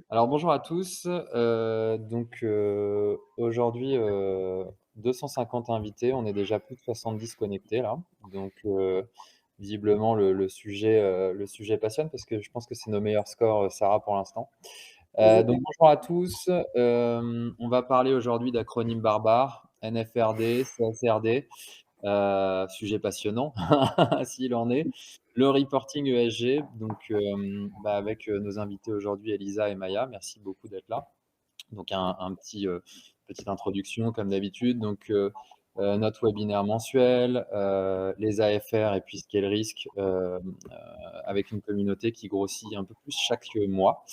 Alors bonjour à tous, aujourd'hui, 250 invités, on est déjà plus de 70 connectés là, visiblement le sujet passionne parce que je pense que c'est nos meilleurs scores, Sarah, pour l'instant. Donc bonjour à tous, on va parler aujourd'hui d'acronymes barbares, NFRD, CSRD, sujet passionnant s'il en est. Le reporting ESG, avec, nos invités aujourd'hui, Elisa et Maya. Merci beaucoup d'être là. Donc petite introduction comme d'habitude. Notre webinaire mensuel, les AFR et puis ce qu'est le risque, avec une communauté qui grossit un peu plus chaque mois,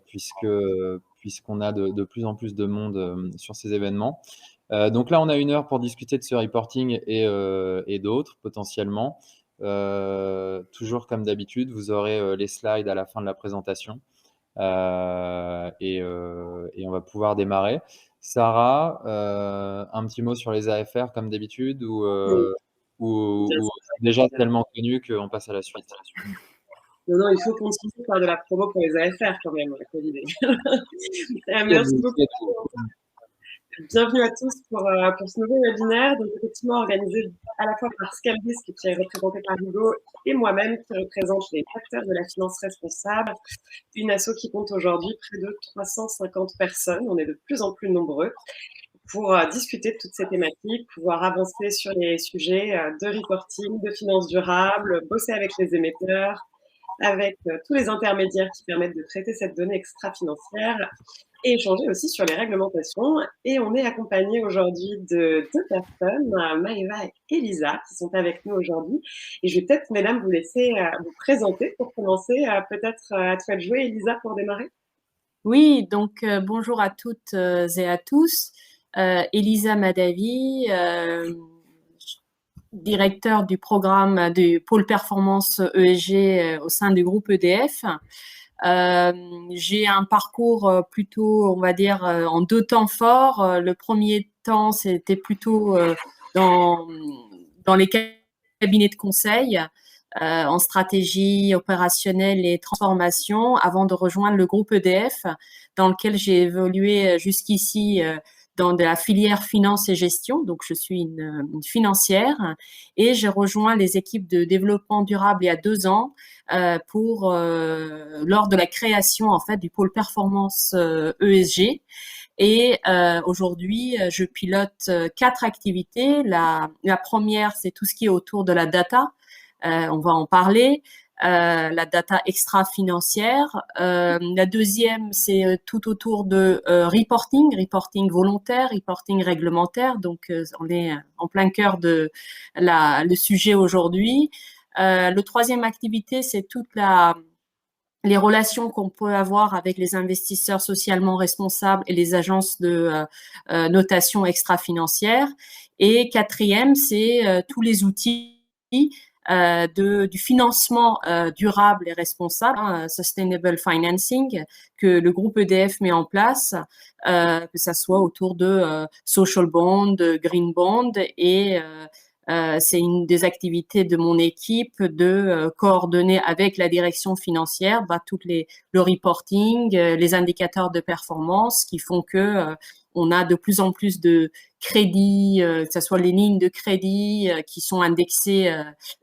puisqu'on a de plus en plus de monde, sur ces événements. Donc là, on a 1 heure pour discuter de ce reporting et d'autres potentiellement. Toujours comme d'habitude, vous aurez, les slides à la fin de la présentation. Et on va pouvoir démarrer. Sarah, un petit mot sur les AFR comme d'habitude Oui, bien ou sûr. c'est déjà tellement connu qu'on passe à la suite? Non, non, il faut continuer par de la promo pour les AFR quand même, l'idée. Merci Tout, beaucoup. c'est tout. Bienvenue à tous pour ce nouveau webinaire, donc effectivement organisé à la fois par Scalrisk, qui est représenté par Hugo, et moi-même, qui représente les acteurs de la finance responsable, une asso qui compte aujourd'hui près de 350 personnes. On est de plus en plus nombreux pour discuter de toutes ces thématiques, pouvoir avancer sur les sujets de reporting, de finance durable, bosser avec les émetteurs, avec tous les intermédiaires qui permettent de traiter cette donnée extra-financière et échanger aussi sur les réglementations. Et on est accompagné aujourd'hui de 2 personnes, Maëva et Elisa, qui sont avec nous aujourd'hui. Et je vais peut-être, mesdames, vous laisser vous présenter pour commencer. Peut-être à toi de jouer, Elisa, pour démarrer. Oui, donc bonjour à toutes et à tous. Elisa Madavi, directeur du programme du pôle performance ESG au sein du groupe EDF. J'ai un parcours plutôt, on va dire, en 2 temps forts. Le premier temps, c'était plutôt dans les cabinets de conseil en stratégie opérationnelle et transformation avant de rejoindre le groupe EDF, dans lequel j'ai évolué jusqu'ici dans de la filière finance et gestion. Donc, je suis une financière et j'ai rejoint les équipes de développement durable il y a 2 ans lors de la création en fait du pôle performance ESG. Et aujourd'hui, je pilote 4 activités. La première, c'est tout ce qui est autour de la data. On va en parler. La data extra-financière. La deuxième, c'est tout autour de reporting volontaire, reporting réglementaire. Donc, on est en plein cœur de le sujet aujourd'hui. Le troisième activité, c'est les relations qu'on peut avoir avec les investisseurs socialement responsables et les agences de notation extra-financière. Et quatrième, c'est tous les outils du financement durable et responsable, sustainable financing, que le groupe EDF met en place, que ça soit autour de social bond, green bond et c'est une des activités de mon équipe de coordonner avec la direction financière le reporting, les indicateurs de performance qui font que on a de plus en plus de crédits, que ce soit les lignes de crédit qui sont indexées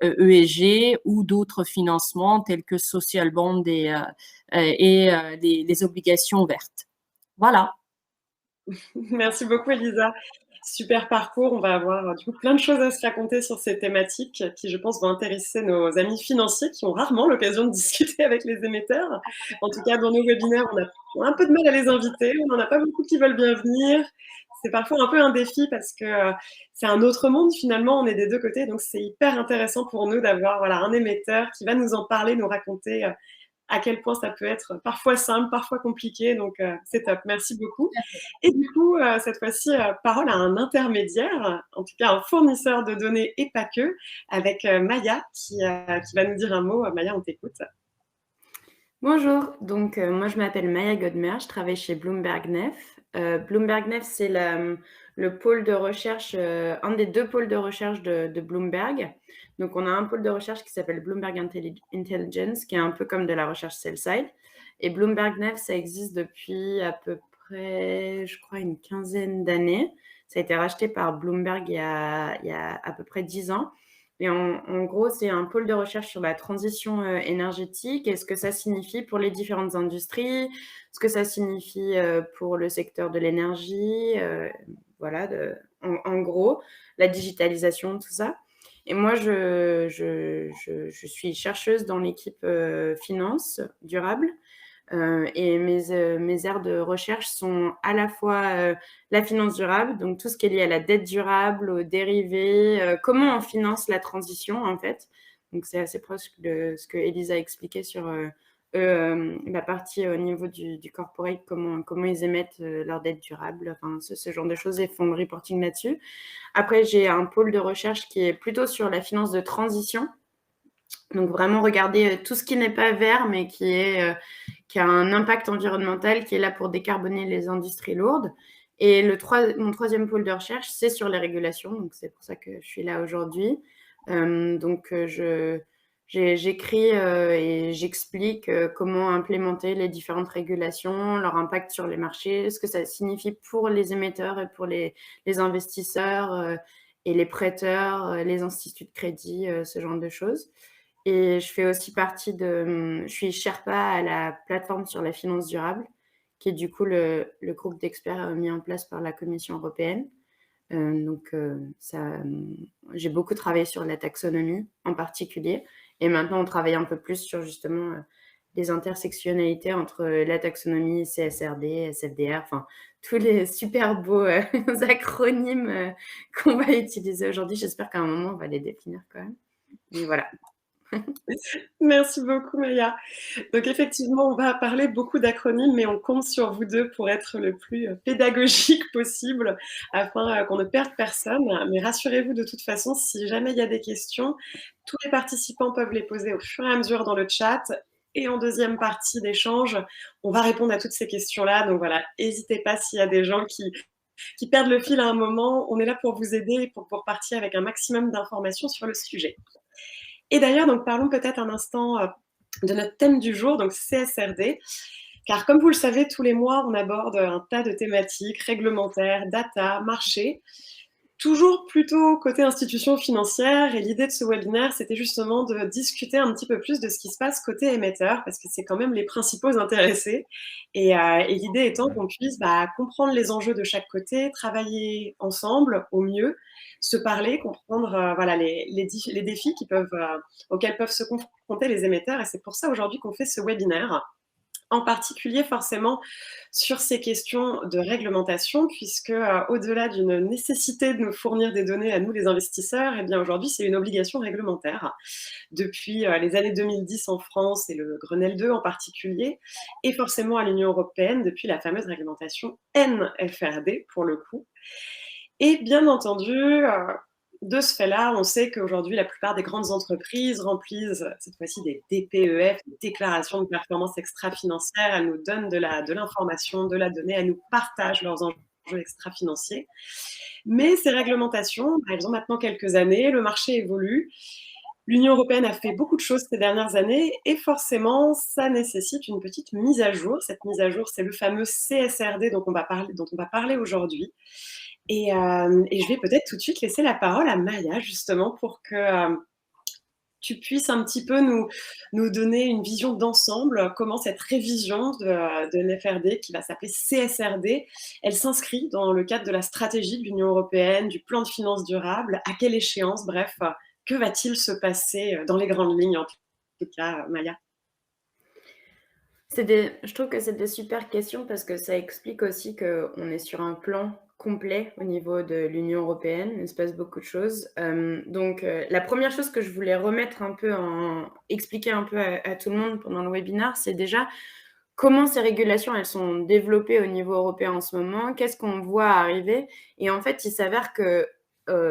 ESG ou d'autres financements tels que social bond et les obligations vertes. Voilà. Merci beaucoup, Elisa. Super parcours. On va avoir du coup plein de choses à se raconter sur ces thématiques qui, je pense, vont intéresser nos amis financiers qui ont rarement l'occasion de discuter avec les émetteurs. En tout cas, dans nos webinaires, on a un peu de mal à les inviter. On n'en a pas beaucoup qui veulent bien venir. C'est parfois un peu un défi parce que c'est un autre monde finalement. On est des 2 côtés, donc c'est hyper intéressant pour nous d'avoir un émetteur qui va nous en parler, nous raconter à quel point ça peut être parfois simple, parfois compliqué. Donc, c'est top. Merci beaucoup. Et du coup, cette fois-ci, parole à un intermédiaire, en tout cas un fournisseur de données et pas que, avec Maya qui va nous dire un mot. Maya, on t'écoute. Bonjour, donc moi je m'appelle Maya Godmer, je travaille chez Bloomberg Nef. Bloomberg Nef, c'est le pôle de recherche, un des 2 pôles de recherche de Bloomberg. Donc on a un pôle de recherche qui s'appelle Bloomberg Intelligence, qui est un peu comme de la recherche sell-side. Et Bloomberg Nef, ça existe depuis à peu près, je crois, une quinzaine d'années. Ça a été racheté par Bloomberg il y a à peu près 10 ans. Et en gros, c'est un pôle de recherche sur la transition énergétique et ce que ça signifie pour les différentes industries, ce que ça signifie pour le secteur de l'énergie, voilà, en gros, la digitalisation, tout ça. Et moi, je suis chercheuse dans l'équipe finance durable. Et mes aires de recherche sont à la fois la finance durable, donc tout ce qui est lié à la dette durable, aux dérivés, comment on finance la transition en fait. Donc c'est assez proche de ce que Elisa a expliqué sur la partie au niveau du corporate, comment ils émettent leur dette durable, enfin ce genre de choses, et font le reporting là-dessus. Après, j'ai un pôle de recherche qui est plutôt sur la finance de transition. Donc vraiment regarder tout ce qui n'est pas vert, mais qui a un impact environnemental, qui est là pour décarboner les industries lourdes. Et mon troisième pôle de recherche, c'est sur les régulations. Donc c'est pour ça que je suis là aujourd'hui. J'écris et j'explique comment implémenter les différentes régulations, leur impact sur les marchés, ce que ça signifie pour les émetteurs et pour les investisseurs et les prêteurs, les instituts de crédit, ce genre de choses. Et je fais aussi partie je suis Sherpa à la plateforme sur la finance durable, qui est du coup le groupe d'experts mis en place par la Commission européenne. J'ai beaucoup travaillé sur la taxonomie en particulier. Et maintenant, on travaille un peu plus sur justement les intersectionnalités entre la taxonomie, CSRD, SFDR, enfin, tous les super beaux acronymes qu'on va utiliser aujourd'hui. J'espère qu'à un moment, on va les définir quand même. Mais voilà. Merci beaucoup, Maya. Donc, effectivement, on va parler beaucoup d'acronymes, mais on compte sur vous deux pour être le plus pédagogique possible afin qu'on ne perde personne. Mais rassurez-vous, de toute façon, si jamais il y a des questions, tous les participants peuvent les poser au fur et à mesure dans le chat. Et en deuxième partie d'échange, on va répondre à toutes ces questions-là. Donc voilà, n'hésitez pas s'il y a des gens qui perdent le fil à un moment. On est là pour vous aider, pour partir avec un maximum d'informations sur le sujet. Et d'ailleurs, donc parlons peut-être un instant de notre thème du jour, donc CSRD. Car comme vous le savez, tous les mois, on aborde un tas de thématiques réglementaires, data, marché, toujours plutôt côté institutions financières. Et l'idée de ce webinaire, c'était justement de discuter un petit peu plus de ce qui se passe côté émetteur, parce que c'est quand même les principaux intéressés. Et l'idée étant qu'on puisse comprendre les enjeux de chaque côté, travailler ensemble au mieux, se parler, comprendre les défis auxquels peuvent se confronter les émetteurs. Et c'est pour ça aujourd'hui qu'on fait ce webinaire, en particulier forcément sur ces questions de réglementation, puisque au-delà d'une nécessité de nous fournir des données à nous les investisseurs, eh bien aujourd'hui c'est une obligation réglementaire depuis les années 2010 en France et le Grenelle 2 en particulier, et forcément à l'Union européenne depuis la fameuse réglementation NFRD pour le coup. Et bien entendu, de ce fait-là, on sait qu'aujourd'hui, la plupart des grandes entreprises remplissent cette fois-ci des DPEF, des déclarations de performance extra-financière. Elles nous donnent de l'information, de la donnée, elles nous partagent leurs enjeux extra-financiers. Mais ces réglementations, elles ont maintenant quelques années, le marché évolue. L'Union européenne a fait beaucoup de choses ces dernières années et forcément, ça nécessite une petite mise à jour. Cette mise à jour, c'est le fameux CSRD dont on va parler aujourd'hui. Et je vais peut-être tout de suite laisser la parole à Maya, justement, pour que tu puisses un petit peu nous donner une vision d'ensemble, comment cette révision de l'FRD, qui va s'appeler CSRD, elle s'inscrit dans le cadre de la stratégie de l'Union européenne, du plan de finances durable, à quelle échéance, bref, que va-t-il se passer dans les grandes lignes, en tout cas, Maya? Je trouve que c'est des super questions parce que ça explique aussi qu'on est sur un plan complet au niveau de l'Union européenne. Il se passe beaucoup de choses. La première chose que je voulais expliquer un peu à tout le monde pendant le webinaire, c'est déjà comment ces régulations, elles sont développées au niveau européen en ce moment, qu'est-ce qu'on voit arriver. Et en fait, il s'avère que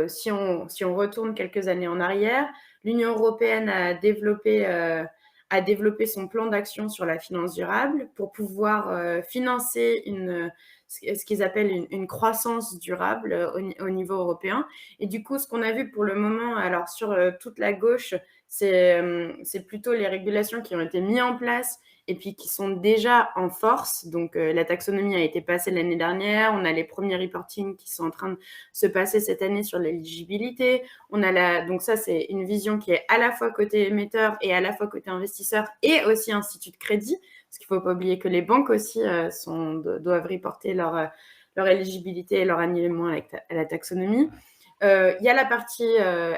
si on retourne quelques années en arrière, l'Union européenne a développé son plan d'action sur la finance durable pour pouvoir financer ce qu'ils appellent une croissance durable au niveau européen. Et du coup, ce qu'on a vu pour le moment, alors sur toute la gauche, c'est plutôt les régulations qui ont été mises en place et puis qui sont déjà en force. Donc, la taxonomie a été passée l'année dernière. On a les premiers reporting qui sont en train de se passer cette année sur l'éligibilité. Donc ça, c'est une vision qui est à la fois côté émetteur et à la fois côté investisseur et aussi institut de crédit. Parce qu'il ne faut pas oublier que les banques aussi doivent reporter leur éligibilité et leur alignement à la taxonomie. Il y a la partie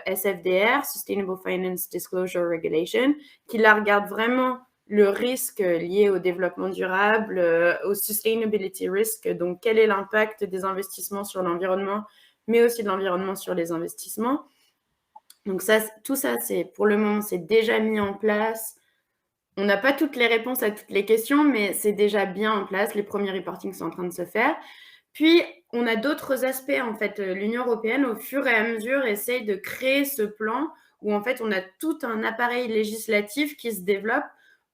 SFDR, Sustainable Finance Disclosure Regulation, qui là regarde vraiment le risque lié au développement durable, au sustainability risk, donc quel est l'impact des investissements sur l'environnement, mais aussi de l'environnement sur les investissements. Donc ça, tout ça, pour le moment, c'est déjà mis en place. On n'a pas toutes les réponses à toutes les questions, mais c'est déjà bien en place. Les premiers reportings sont en train de se faire. Puis, on a d'autres aspects. En fait, l'Union européenne, au fur et à mesure, essaye de créer ce plan où, en fait, on a tout un appareil législatif qui se développe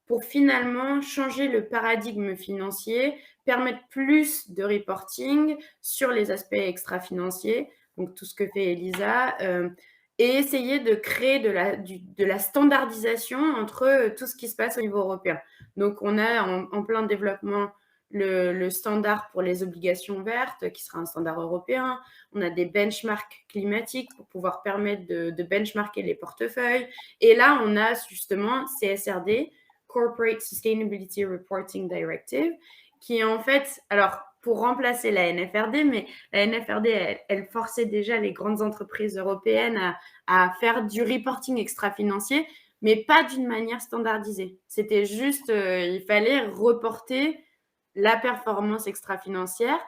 pour finalement changer le paradigme financier, permettre plus de reporting sur les aspects extra-financiers, donc tout ce que fait Elisa, et essayer de créer de la standardisation entre tout ce qui se passe au niveau européen. Donc, on a en plein développement le standard pour les obligations vertes, qui sera un standard européen. On a des benchmarks climatiques pour pouvoir permettre de benchmarker les portefeuilles. Et là, on a justement CSRD, Corporate Sustainability Reporting Directive, qui est en fait, alors pour remplacer la NFRD, mais la NFRD, elle forçait déjà les grandes entreprises européennes à faire du reporting extra-financier, mais pas d'une manière standardisée. C'était juste, il fallait reporter la performance extra-financière,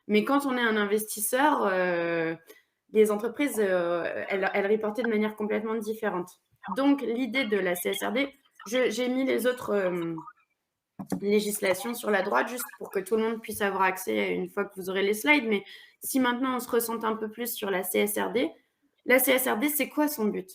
mais quand on est un investisseur, les entreprises, elles reportaient de manière complètement différente. Donc, l'idée de la CSRD, j'ai mis les autres législations sur la droite juste pour que tout le monde puisse avoir accès une fois que vous aurez les slides. Mais si maintenant on se ressente un peu plus sur la CSRD, c'est quoi son but?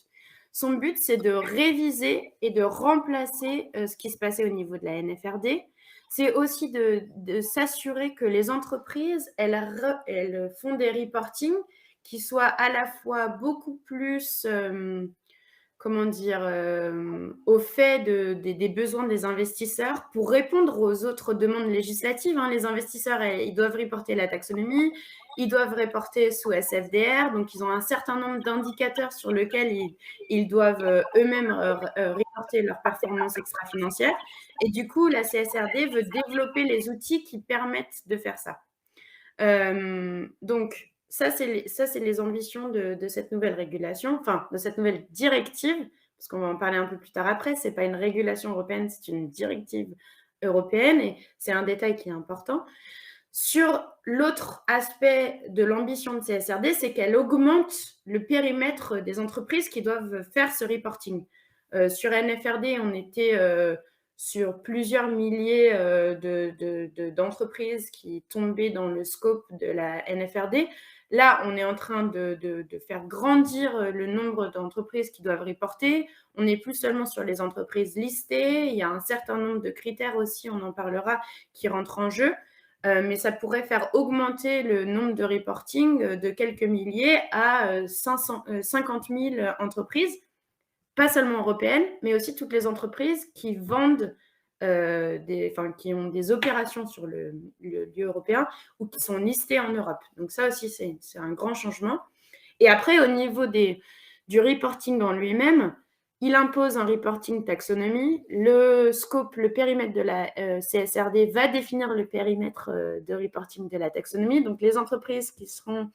Son but, c'est de réviser et de remplacer ce qui se passait au niveau de la NFRD. C'est aussi de s'assurer que les entreprises, elles font des reportings qui soient à la fois beaucoup plus au fait des besoins des investisseurs pour répondre aux autres demandes législatives. Les investisseurs, ils doivent reporter la taxonomie, ils doivent reporter sous SFDR, donc ils ont un certain nombre d'indicateurs sur lesquels ils doivent eux-mêmes reporter leur performance extra-financière. Et du coup, la CSRD veut développer les outils qui permettent de faire ça. Donc, ça, c'est les ambitions de cette nouvelle régulation, enfin, de cette nouvelle directive, parce qu'on va en parler un peu plus tard après. Ce n'est pas une régulation européenne, c'est une directive européenne, et c'est un détail qui est important. Sur l'autre aspect de l'ambition de CSRD, c'est qu'elle augmente le périmètre des entreprises qui doivent faire ce reporting. Sur NFRD, on était sur plusieurs milliers d'entreprises qui tombaient dans le scope de la NFRD. Là, on est en train de faire grandir le nombre d'entreprises qui doivent reporter. On n'est plus seulement sur les entreprises listées. Il y a un certain nombre de critères aussi, on en parlera, qui rentrent en jeu. Mais ça pourrait faire augmenter le nombre de reporting de quelques milliers à 50 000 entreprises, pas seulement européennes, mais aussi toutes les entreprises qui vendent, qui ont des opérations sur le lieu européen ou qui sont listées en Europe. Donc ça aussi, c'est un grand changement. Et après, au niveau du reporting en lui-même, il impose un reporting taxonomie. Le scope, le périmètre de la CSRD va définir le périmètre de reporting de la taxonomie. Donc, les entreprises qui seront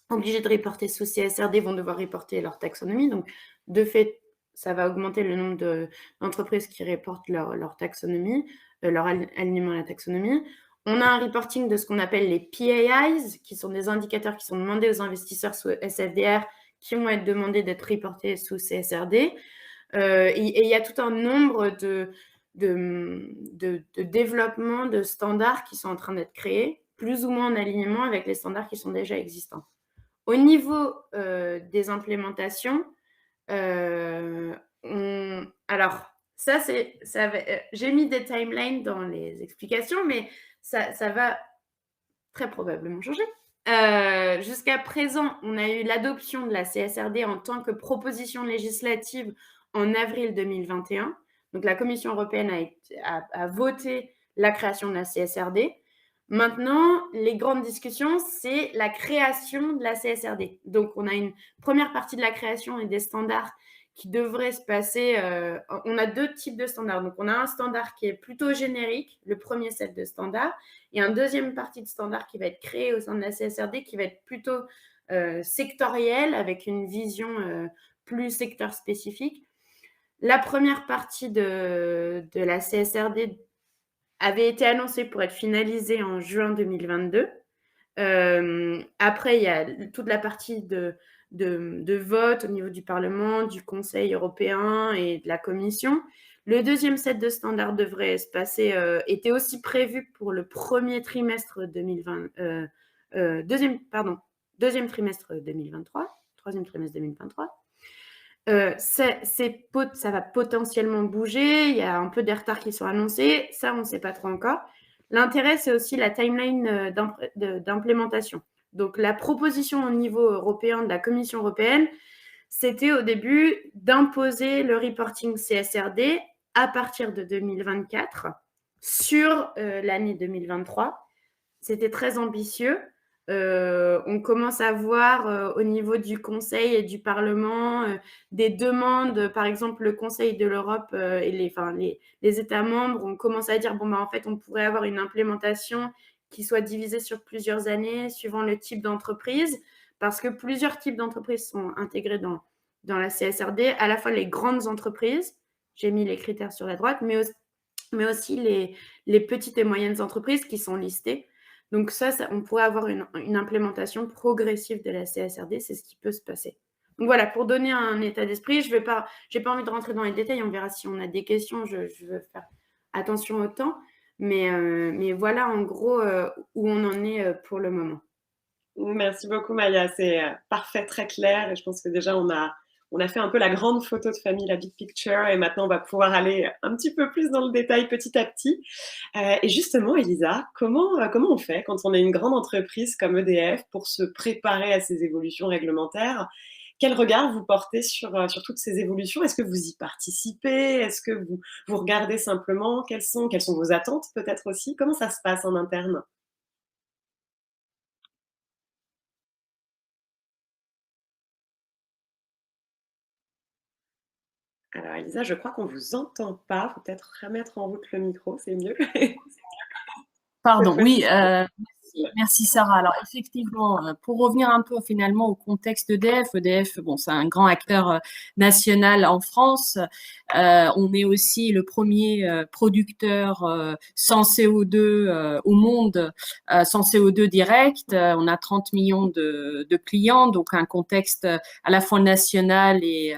obligées de reporter sous CSRD vont devoir reporter leur taxonomie. Donc, de fait, ça va augmenter le nombre d'entreprises qui reportent leur taxonomie, leur alignement à la taxonomie. On a un reporting de ce qu'on appelle les PAIs, qui sont des indicateurs qui sont demandés aux investisseurs sous SFDR, qui vont être demandés d'être reportés sous CSRD. Et il y a tout un nombre de développements de standards qui sont en train d'être créés, plus ou moins en alignement avec les standards qui sont déjà existants. Au niveau des implémentations, alors, j'ai mis des timelines dans les explications, mais ça va très probablement changer. Jusqu'à présent, on a eu l'adoption de la CSRD en tant que proposition législative en avril 2021. Donc, la Commission européenne a voté la création de la CSRD. Maintenant, les grandes discussions, c'est la création de la CSRD. Donc, on a une première partie de la création et des standards qui devraient se passer. On a 2 types de standards. Donc, on a un standard qui est plutôt générique, le premier set de standards, et un deuxième partie de standards qui va être créé au sein de la CSRD qui va être plutôt sectoriel, avec une vision plus secteur spécifique. La première partie de la CSRD avait été annoncée pour être finalisée en juin 2022. Après, il y a toute la partie de vote au niveau du Parlement, du Conseil européen et de la Commission. Le deuxième set de standards devrait se passer, était aussi prévu pour le premier trimestre 2020, deuxième trimestre 2023, troisième trimestre 2023. Ça va potentiellement bouger, il y a un peu des retards qui sont annoncés, ça on ne sait pas trop encore. L'intérêt, c'est aussi la timeline d'implémentation. Donc la proposition au niveau européen de la Commission européenne, c'était au début d'imposer le reporting CSRD à partir de 2024 sur l'année 2023. C'était très ambitieux. On commence à voir au niveau du Conseil et du Parlement des demandes. Par exemple, le Conseil de l'Europe et les États membres, on commence à dire en fait, on pourrait avoir une implémentation qui soit divisée sur plusieurs années suivant le type d'entreprise, parce que plusieurs types d'entreprises sont intégrés dans la CSRD, à la fois les grandes entreprises, j'ai mis les critères sur la droite, mais aussi les petites et moyennes entreprises qui sont listées. Donc ça, on pourrait avoir une implémentation progressive de la CSRD, c'est ce qui peut se passer. Donc voilà, pour donner un état d'esprit, j'ai pas envie de rentrer dans les détails, on verra si on a des questions, je veux faire attention au temps, mais voilà en gros où on en est pour le moment. Merci beaucoup Maya, c'est parfait, très clair, et je pense que déjà on a fait un peu la grande photo de famille, la big picture, et maintenant on va pouvoir aller un petit peu plus dans le détail petit à petit. Et justement, Elisa, comment on fait quand on est une grande entreprise comme EDF pour se préparer à ces évolutions réglementaires? Quel regard vous portez sur toutes ces évolutions? Est-ce que vous y participez? Est-ce que vous regardez simplement? Quelles sont vos attentes peut-être aussi? Comment ça se passe en interne? Alors Elisa, je crois qu'on ne vous entend pas. Faut peut-être remettre en route le micro, c'est mieux. Pardon, oui, merci Sarah. Alors effectivement, pour revenir un peu finalement au contexte EDF, bon, c'est un grand acteur national en France. On est aussi le premier producteur sans CO2 au monde, sans CO2 direct. On a 30 millions de clients, donc un contexte à la fois national et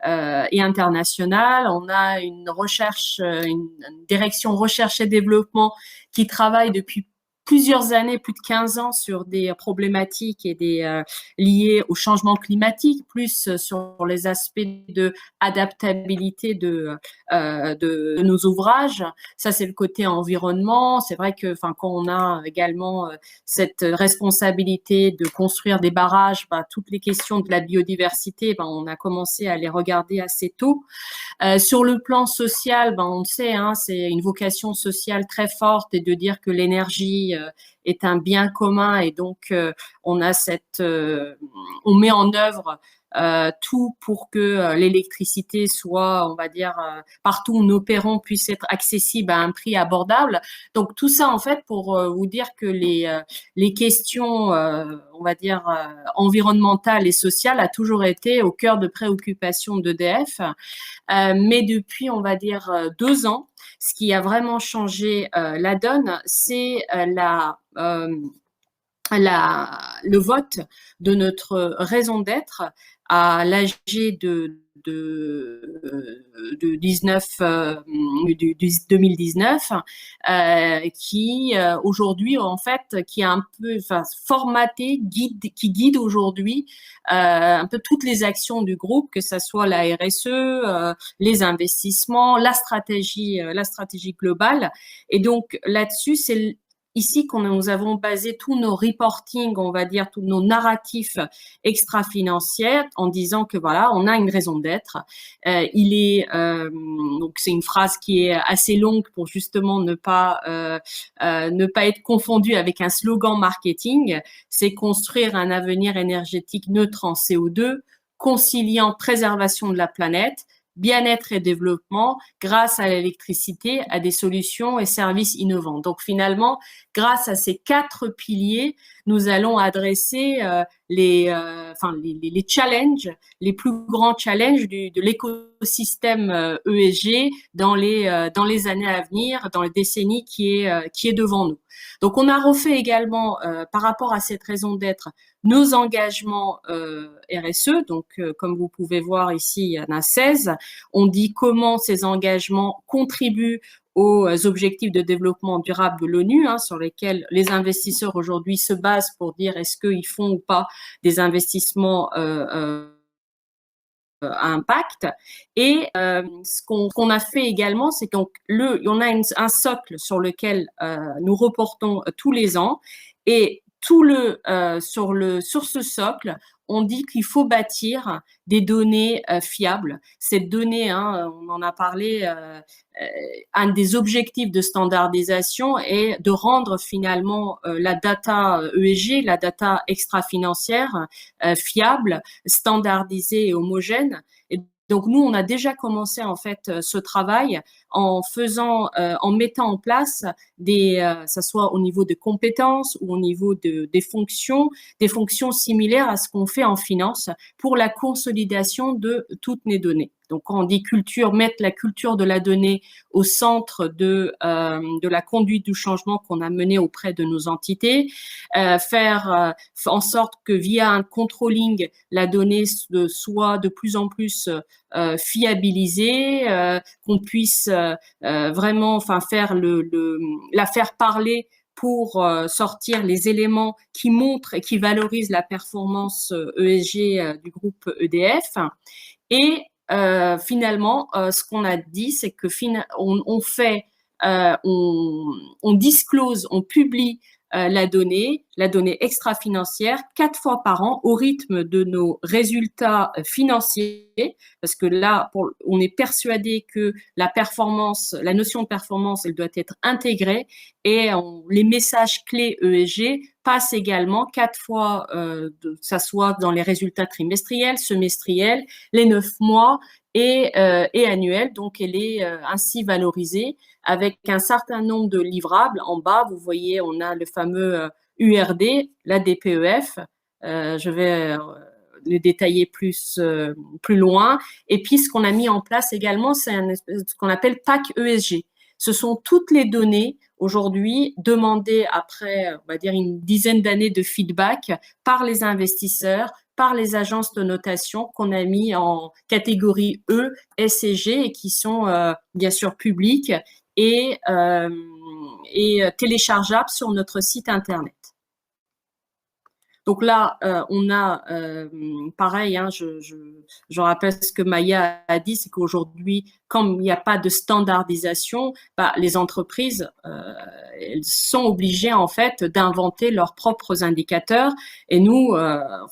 international. On a une recherche, une direction recherche et développement qui travaille depuis plusieurs années, plus de 15 ans, sur des problématiques et liées au changement climatique, plus sur les aspects de adaptabilité de nos ouvrages. Ça, c'est le côté environnement. C'est vrai que, quand on a également cette responsabilité de construire des barrages, toutes les questions de la biodiversité, on a commencé à les regarder assez tôt. Sur le plan social, on sait, c'est une vocation sociale très forte, et de dire que l'énergie est un bien commun, et donc on met en œuvre tout pour que l'électricité soit, on va dire, partout où nous opérons, puisse être accessible à un prix abordable. Donc tout ça, en fait, pour vous dire que les questions, on va dire, environnementales et sociales a toujours été au cœur de préoccupation d'EDF. Mais depuis, on va dire, 2 ans, ce qui a vraiment changé la donne, c'est le vote de notre raison d'être à l'AG de 2019, qui aujourd'hui, en fait, qui est un peu formaté, qui guide aujourd'hui un peu toutes les actions du groupe, que ça soit la RSE, les investissements, la stratégie globale. Et donc là-dessus, ici que nous avons basé tous nos reporting, on va dire, tous nos narratifs extra-financiers en disant que voilà, on a une raison d'être. Donc c'est une phrase qui est assez longue pour justement ne pas être confondu avec un slogan marketing. C'est construire un avenir énergétique neutre en CO2, conciliant préservation de la planète, bien-être et développement grâce à l'électricité, à des solutions et services innovants. Donc finalement, grâce à ces 4 piliers, nous allons adresser les challenges, les plus grands challenges de l'écosystème ESG dans les années à venir, dans les décennies qui est devant nous. Donc on a refait également par rapport à cette raison d'être nos engagements RSE. Donc comme vous pouvez voir ici, il y en a 16. On dit comment ces engagements contribuent aux objectifs de développement durable de l'ONU, sur lesquels les investisseurs aujourd'hui se basent pour dire est-ce qu'ils font ou pas des investissements à impact. Et ce qu'on a fait également, c'est qu'on a un socle sur lequel nous reportons tous les ans, et sur ce socle, on dit qu'il faut bâtir des données fiables. Cette donnée, on en a parlé, un des objectifs de standardisation est de rendre finalement la data ESG, la data extra-financière, fiable, standardisée et homogène. Et donc nous, on a déjà commencé en fait ce travail en mettant en place ça soit au niveau de compétences ou au niveau des fonctions similaires à ce qu'on fait en finance pour la consolidation de toutes les données. Donc, quand on dit culture, mettre la culture de la donnée au centre de la conduite du changement qu'on a mené auprès de nos entités, faire en sorte que via un controlling, la donnée soit de plus en plus fiabilisée, qu'on puisse vraiment, faire la faire parler pour sortir les éléments qui montrent et qui valorisent la performance ESG du groupe EDF. Et finalement, ce qu'on a dit, c'est que on disclose, on publie la donnée extra-financière 4 fois par an au rythme de nos résultats financiers, parce que là, on est persuadé que la notion de performance, elle doit être intégrée, et les messages clés ESG passent également 4 fois, ça soit dans les résultats trimestriels, semestriels, les 9 mois et annuels. Donc, elle est ainsi valorisée avec un certain nombre de livrables. En bas, vous voyez, on a le fameux URD, la DPEF. Je vais le détailler plus loin. Et puis, ce qu'on a mis en place également, c'est ce qu'on appelle PAC ESG. Ce sont toutes les données aujourd'hui demandées après, on va dire, une dizaine d'années de feedback par les investisseurs, par les agences de notation qu'on a mis en catégorie E, S et G, et qui sont bien sûr publiques et téléchargeables sur notre site internet. Donc là, on a pareil, je rappelle ce que Maya a dit, c'est qu'aujourd'hui, comme il n'y a pas de standardisation, les entreprises elles sont obligées en fait d'inventer leurs propres indicateurs. Et nous,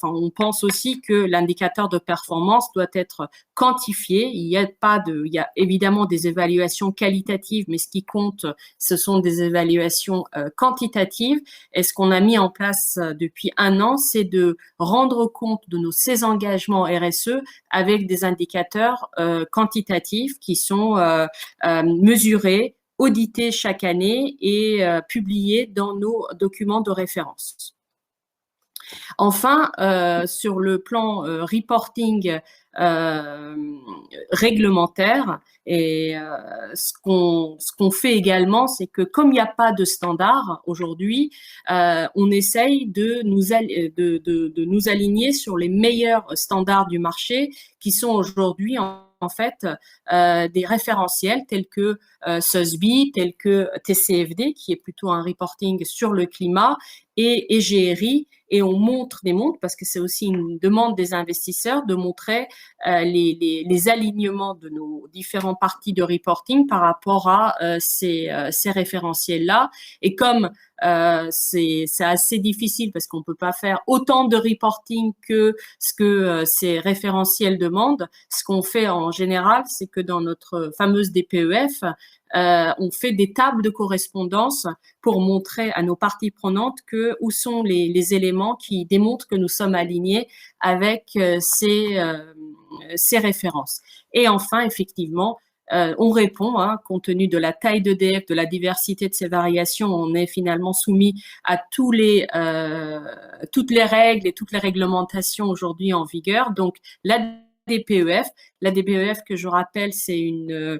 on pense aussi que l'indicateur de performance doit être quantifié. Il y a évidemment des évaluations qualitatives, mais ce qui compte, ce sont des évaluations quantitatives. Et ce qu'on a mis en place depuis 1 an, c'est de rendre compte de ces engagements RSE avec des indicateurs quantitatifs qui sont mesurés, audités chaque année et publiés dans nos documents de référence. Enfin, sur le plan reporting réglementaire, et ce qu'on fait également, c'est que comme il n'y a pas de standard aujourd'hui, on essaye de nous aligner sur les meilleurs standards du marché qui sont aujourd'hui en fait des référentiels tels que SOSBI, tels que TCFD, qui est plutôt un reporting sur le climat, et GRI, et on démontre, parce que c'est aussi une demande des investisseurs, de montrer les alignements de nos différents parties de reporting par rapport à ces référentiels-là. Et comme c'est assez difficile parce qu'on peut pas faire autant de reporting que ce que ces référentiels demandent, ce qu'on fait en général, c'est que dans notre fameuse DPEF, on fait des tables de correspondance pour montrer à nos parties prenantes où sont les éléments qui démontrent que nous sommes alignés avec ces références. Et enfin, effectivement, on répond, compte tenu de la taille d'EDF, de la diversité de ces variations, on est finalement soumis à toutes les règles et toutes les réglementations aujourd'hui en vigueur. Donc, la DPEF que je rappelle, c'est une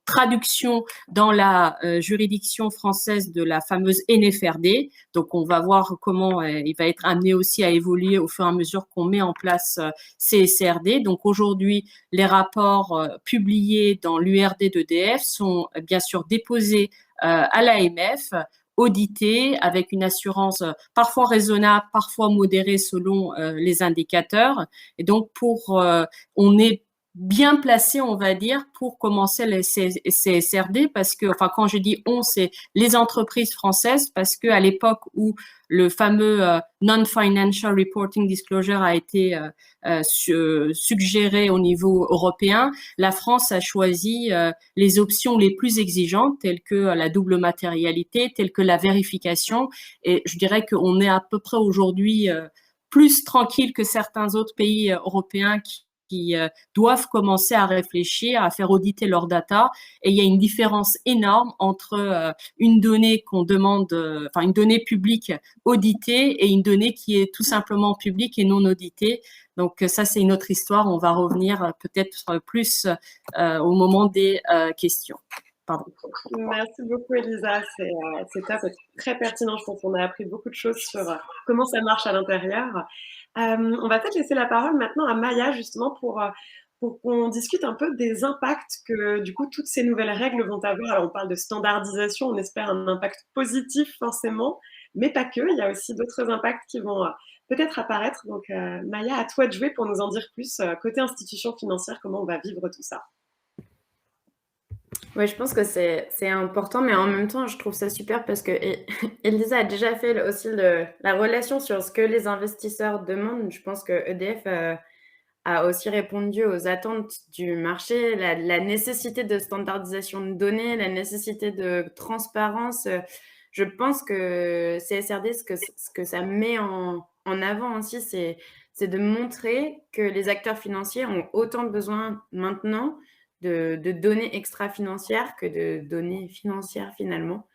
traduction dans la juridiction française de la fameuse NFRD. Donc, on va voir comment il va être amené aussi à évoluer au fur et à mesure qu'on met en place CSRD. Donc, aujourd'hui, les rapports publiés dans l'URD d'EDF sont bien sûr déposés à l'AMF, audité avec une assurance parfois raisonnable, parfois modérée selon les indicateurs. Et donc, on est bien placé, on va dire, pour commencer les CSRD parce que, enfin, quand je dis on, c'est les entreprises françaises parce que à l'époque où le fameux non-financial reporting disclosure a été suggéré au niveau européen, la France a choisi les options les plus exigeantes telles que la double matérialité, telles que la vérification. Et je dirais qu'on est à peu près aujourd'hui plus tranquille que certains autres pays européens qui doivent commencer à réfléchir, à faire auditer leurs data. Et il y a une différence énorme entre une donnée qu'on demande, une donnée publique auditée et une donnée qui est tout simplement publique et non auditée. Donc ça, c'est une autre histoire. On va revenir peut-être plus au moment des questions. Pardon. Merci beaucoup, Elisa. C'est top, très pertinent. Je pense qu'on a appris beaucoup de choses sur comment ça marche à l'intérieur. On va peut-être laisser la parole maintenant à Maya, justement, pour qu'on discute un peu des impacts que, du coup, toutes ces nouvelles règles vont avoir. Alors, on parle de standardisation, on espère un impact positif, forcément, mais pas que. Il y a aussi d'autres impacts qui vont peut-être apparaître. Donc, Maya, à toi de jouer pour nous en dire plus. Côté institution financière, comment on va vivre tout ça? Oui, je pense que c'est important, mais en même temps, je trouve ça super parce que Elisa a déjà fait aussi la relation sur ce que les investisseurs demandent. Je pense que EDF a aussi répondu aux attentes du marché, la nécessité de standardisation de données, la nécessité de transparence. Je pense que CSRD, ce que ça met en avant aussi, c'est de montrer que les acteurs financiers ont autant besoin maintenant de données extra-financières que de données financières finalement.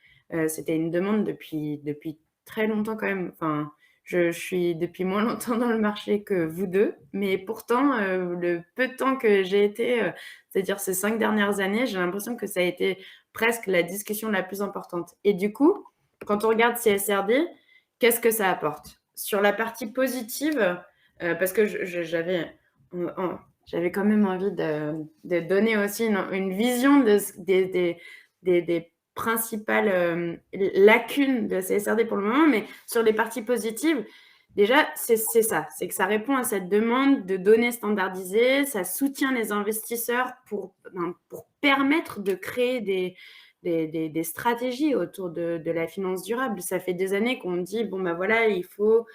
C'était une demande depuis très longtemps quand même. Enfin, je suis depuis moins longtemps dans le marché que vous deux, mais pourtant, le peu de temps que j'ai été, c'est-à-dire ces 5 dernières années, j'ai l'impression que ça a été presque la discussion la plus importante. Et du coup, quand on regarde CSRD, qu'est-ce que ça apporte? Sur la partie positive, parce que j'avais quand même envie de donner aussi une vision des principales lacunes de CSRD pour le moment, mais sur les parties positives, déjà, c'est ça, c'est que ça répond à cette demande de données standardisées, ça soutient les investisseurs pour permettre de créer des stratégies autour de la finance durable. Ça fait des années qu'on dit, bon, ben voilà, il faut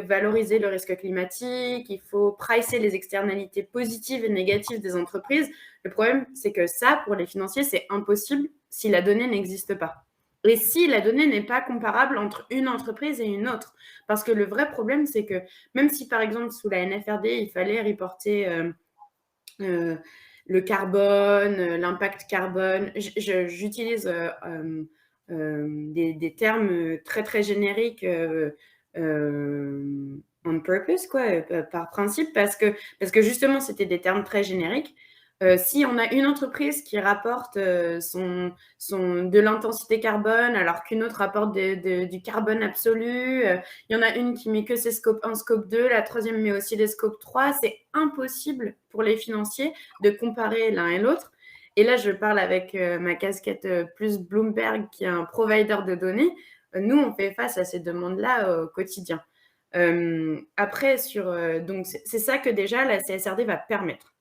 valoriser le risque climatique, il faut pricer les externalités positives et négatives des entreprises. Le problème, c'est que ça, pour les financiers, c'est impossible si la donnée n'existe pas. Et si la donnée n'est pas comparable entre une entreprise et une autre. Parce que le vrai problème, c'est que même si, par exemple, sous la NFRD, il fallait reporter le carbone, l'impact carbone. J'utilise des termes très, très génériques on purpose, quoi, par principe, parce que justement, c'était des termes très génériques. Si on a une entreprise qui rapporte de l'intensité carbone alors qu'une autre rapporte du carbone absolu, il y en a une qui met que ses scope 1, scope 2, la troisième met aussi les scope 3, c'est impossible pour les financiers de comparer l'un et l'autre. Et là, je parle avec ma casquette plus Bloomberg, qui est un provider de données. Nous, on fait face à ces demandes-là au quotidien. Après, donc c'est ça que déjà la CSRD va permettre.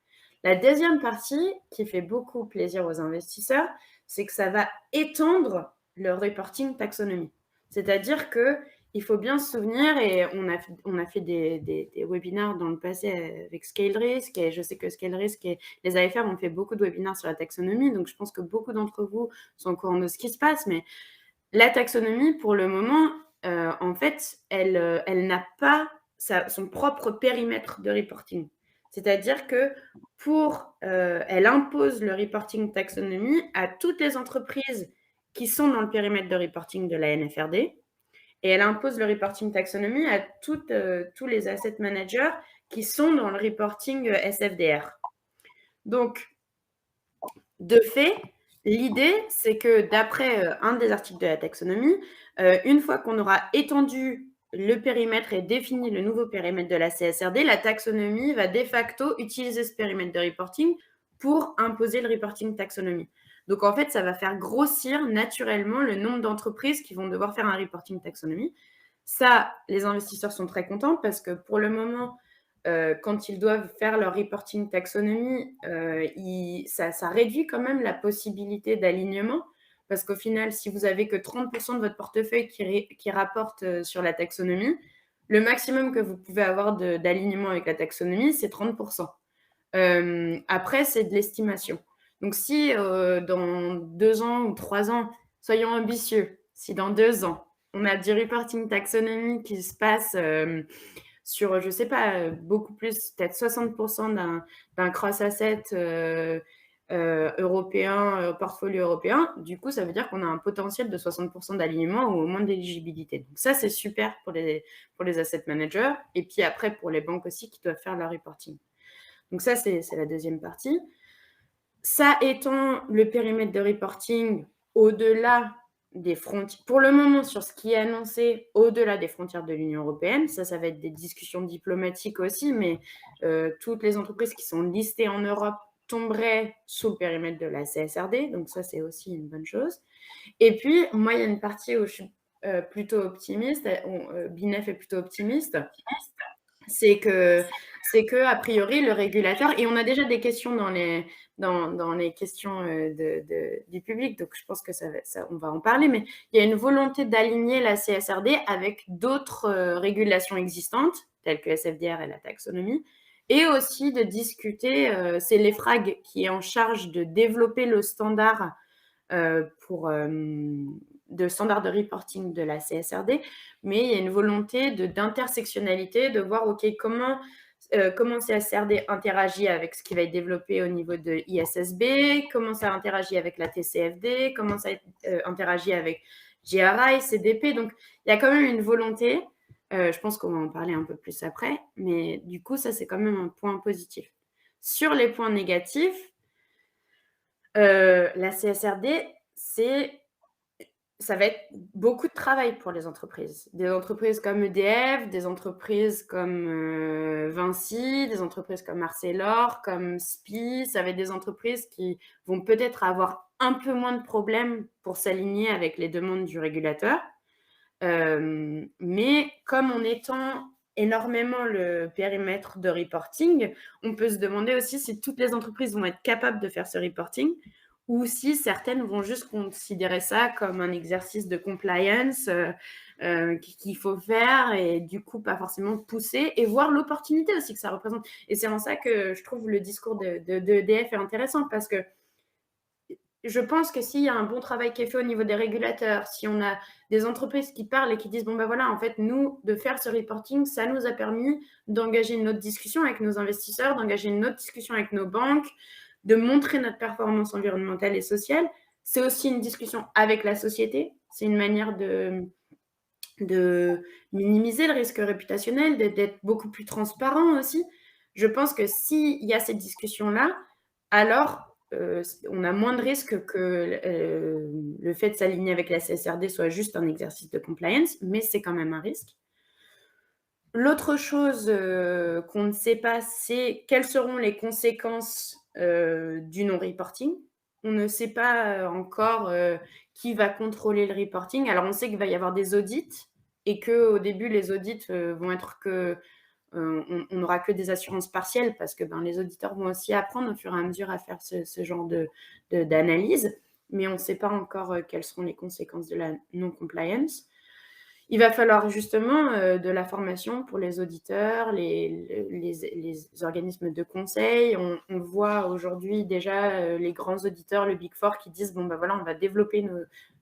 La deuxième partie, qui fait beaucoup plaisir aux investisseurs, c'est que ça va étendre le reporting taxonomie. C'est-à-dire qu'il faut bien se souvenir, et on a fait des webinaires dans le passé avec ScaleRisk, et je sais que ScaleRisk et les AFR ont fait beaucoup de webinaires sur la taxonomie, donc je pense que beaucoup d'entre vous sont au courant de ce qui se passe, mais la taxonomie, pour le moment, en fait, elle n'a pas son propre périmètre de reporting. C'est-à-dire que elle impose le reporting taxonomie à toutes les entreprises qui sont dans le périmètre de reporting de la NFRD, et elle impose le reporting taxonomie à tous les asset managers qui sont dans le reporting SFDR. Donc, de fait, l'idée, c'est que d'après un des articles de la taxonomie, une fois qu'on aura étendu le périmètre et défini le nouveau périmètre de la CSRD, la taxonomie va de facto utiliser ce périmètre de reporting pour imposer le reporting taxonomie. Donc, en fait, ça va faire grossir naturellement le nombre d'entreprises qui vont devoir faire un reporting taxonomie. Ça, les investisseurs sont très contents parce que pour le moment, quand ils doivent faire leur reporting taxonomie, ça réduit quand même la possibilité d'alignement. Parce qu'au final, si vous avez que 30% de votre portefeuille qui rapporte sur la taxonomie, le maximum que vous pouvez avoir d'alignement avec la taxonomie, c'est 30%. Après, c'est de l'estimation. Donc, si dans 2 ans ou 3 ans, soyons ambitieux, si dans 2 ans, on a du reporting taxonomie qui se passe sur, je ne sais pas, beaucoup plus, peut-être 60% d'un cross-asset européen, portfolio européen, du coup, ça veut dire qu'on a un potentiel de 60% d'alignement ou au moins d'éligibilité. Donc ça, c'est super pour les asset managers, et puis après, pour les banques aussi qui doivent faire leur reporting. Donc ça, c'est la deuxième partie. Ça étend le périmètre de reporting au-delà des frontières, pour le moment, sur ce qui est annoncé au-delà des frontières de l'Union européenne. Ça va être des discussions diplomatiques aussi, mais toutes les entreprises qui sont listées en Europe tomberaient sous le périmètre de la CSRD, donc ça, c'est aussi une bonne chose. Et puis, moi, il y a une partie où je suis plutôt optimiste, BINEF est plutôt optimiste, c'est que a priori, le régulateur, et on a déjà des questions dans les questions du public, donc je pense que on va en parler, mais il y a une volonté d'aligner la CSRD avec d'autres régulations existantes, telles que SFDR et la taxonomie, et aussi de discuter, c'est l'EFRAG qui est en charge de développer le standard de standard de reporting de la CSRD, mais il y a une volonté d'intersectionnalité, de voir comment CSRD interagit avec ce qui va être développé au niveau de ISSB, comment ça interagit avec la TCFD, comment ça interagit avec GRI, CDP. Donc, il y a quand même une volonté. Je pense qu'on va en parler un peu plus après, mais du coup, ça, c'est quand même un point positif. Sur les points négatifs, la CSRD, ça va être beaucoup de travail pour les entreprises. Des entreprises comme EDF, des entreprises comme Vinci, des entreprises comme Arcelor, comme SPI. Ça va être des entreprises qui vont peut-être avoir un peu moins de problèmes pour s'aligner avec les demandes du régulateur. Mais comme on étend énormément le périmètre de reporting, on peut se demander aussi si toutes les entreprises vont être capables de faire ce reporting ou si certaines vont juste considérer ça comme un exercice de compliance qu'il faut faire et du coup pas forcément pousser et voir l'opportunité aussi que ça représente. Et c'est en ça que je trouve le discours de EDF est intéressant parce que je pense que s'il y a un bon travail qui est fait au niveau des régulateurs, si on a des entreprises qui parlent et qui disent bon ben voilà, en fait, nous, de faire ce reporting, ça nous a permis d'engager une autre discussion avec nos investisseurs, d'engager une autre discussion avec nos banques, de montrer notre performance environnementale et sociale. C'est aussi une discussion avec la société. C'est une manière de minimiser le risque réputationnel, d'être beaucoup plus transparent aussi. Je pense que s'il y a cette discussion-là, alors on a moins de risques que le fait de s'aligner avec la CSRD soit juste un exercice de compliance, mais c'est quand même un risque. L'autre chose qu'on ne sait pas, c'est quelles seront les conséquences du non-reporting. on ne sait pas encore qui va contrôler le reporting. Alors, on sait qu'il va y avoir des audits et qu'au début, les audits vont être que on n'aura que des assurances partielles parce que les auditeurs vont aussi apprendre au fur et à mesure à faire ce genre d'analyse, mais on ne sait pas encore quelles seront les conséquences de la non-compliance. Il va falloir justement de la formation pour les auditeurs, les organismes de conseil. On voit aujourd'hui déjà les grands auditeurs, le Big Four, qui disent bon, voilà, on va développer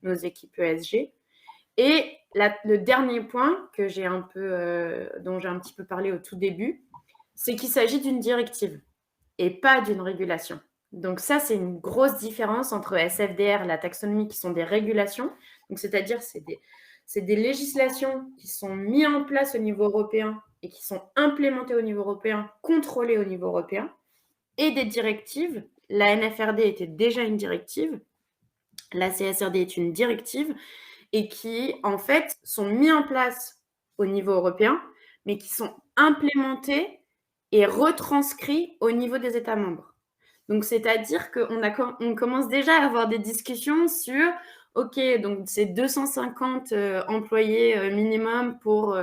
nos équipes ESG. Et le dernier point dont j'ai un petit peu parlé au tout début, c'est qu'il s'agit d'une directive et pas d'une régulation. Donc ça, c'est une grosse différence entre SFDR et la taxonomie qui sont des régulations. Donc c'est-à-dire c'est des législations qui sont mises en place au niveau européen et qui sont implémentées au niveau européen, contrôlées au niveau européen, et des directives. La NFRD était déjà une directive, la CSRD est une directive, et qui, en fait, sont mis en place au niveau européen, mais qui sont implémentés et retranscrits au niveau des États membres. Donc, c'est-à-dire qu'on commence déjà à avoir des discussions sur, OK, donc c'est 250 employés minimum pour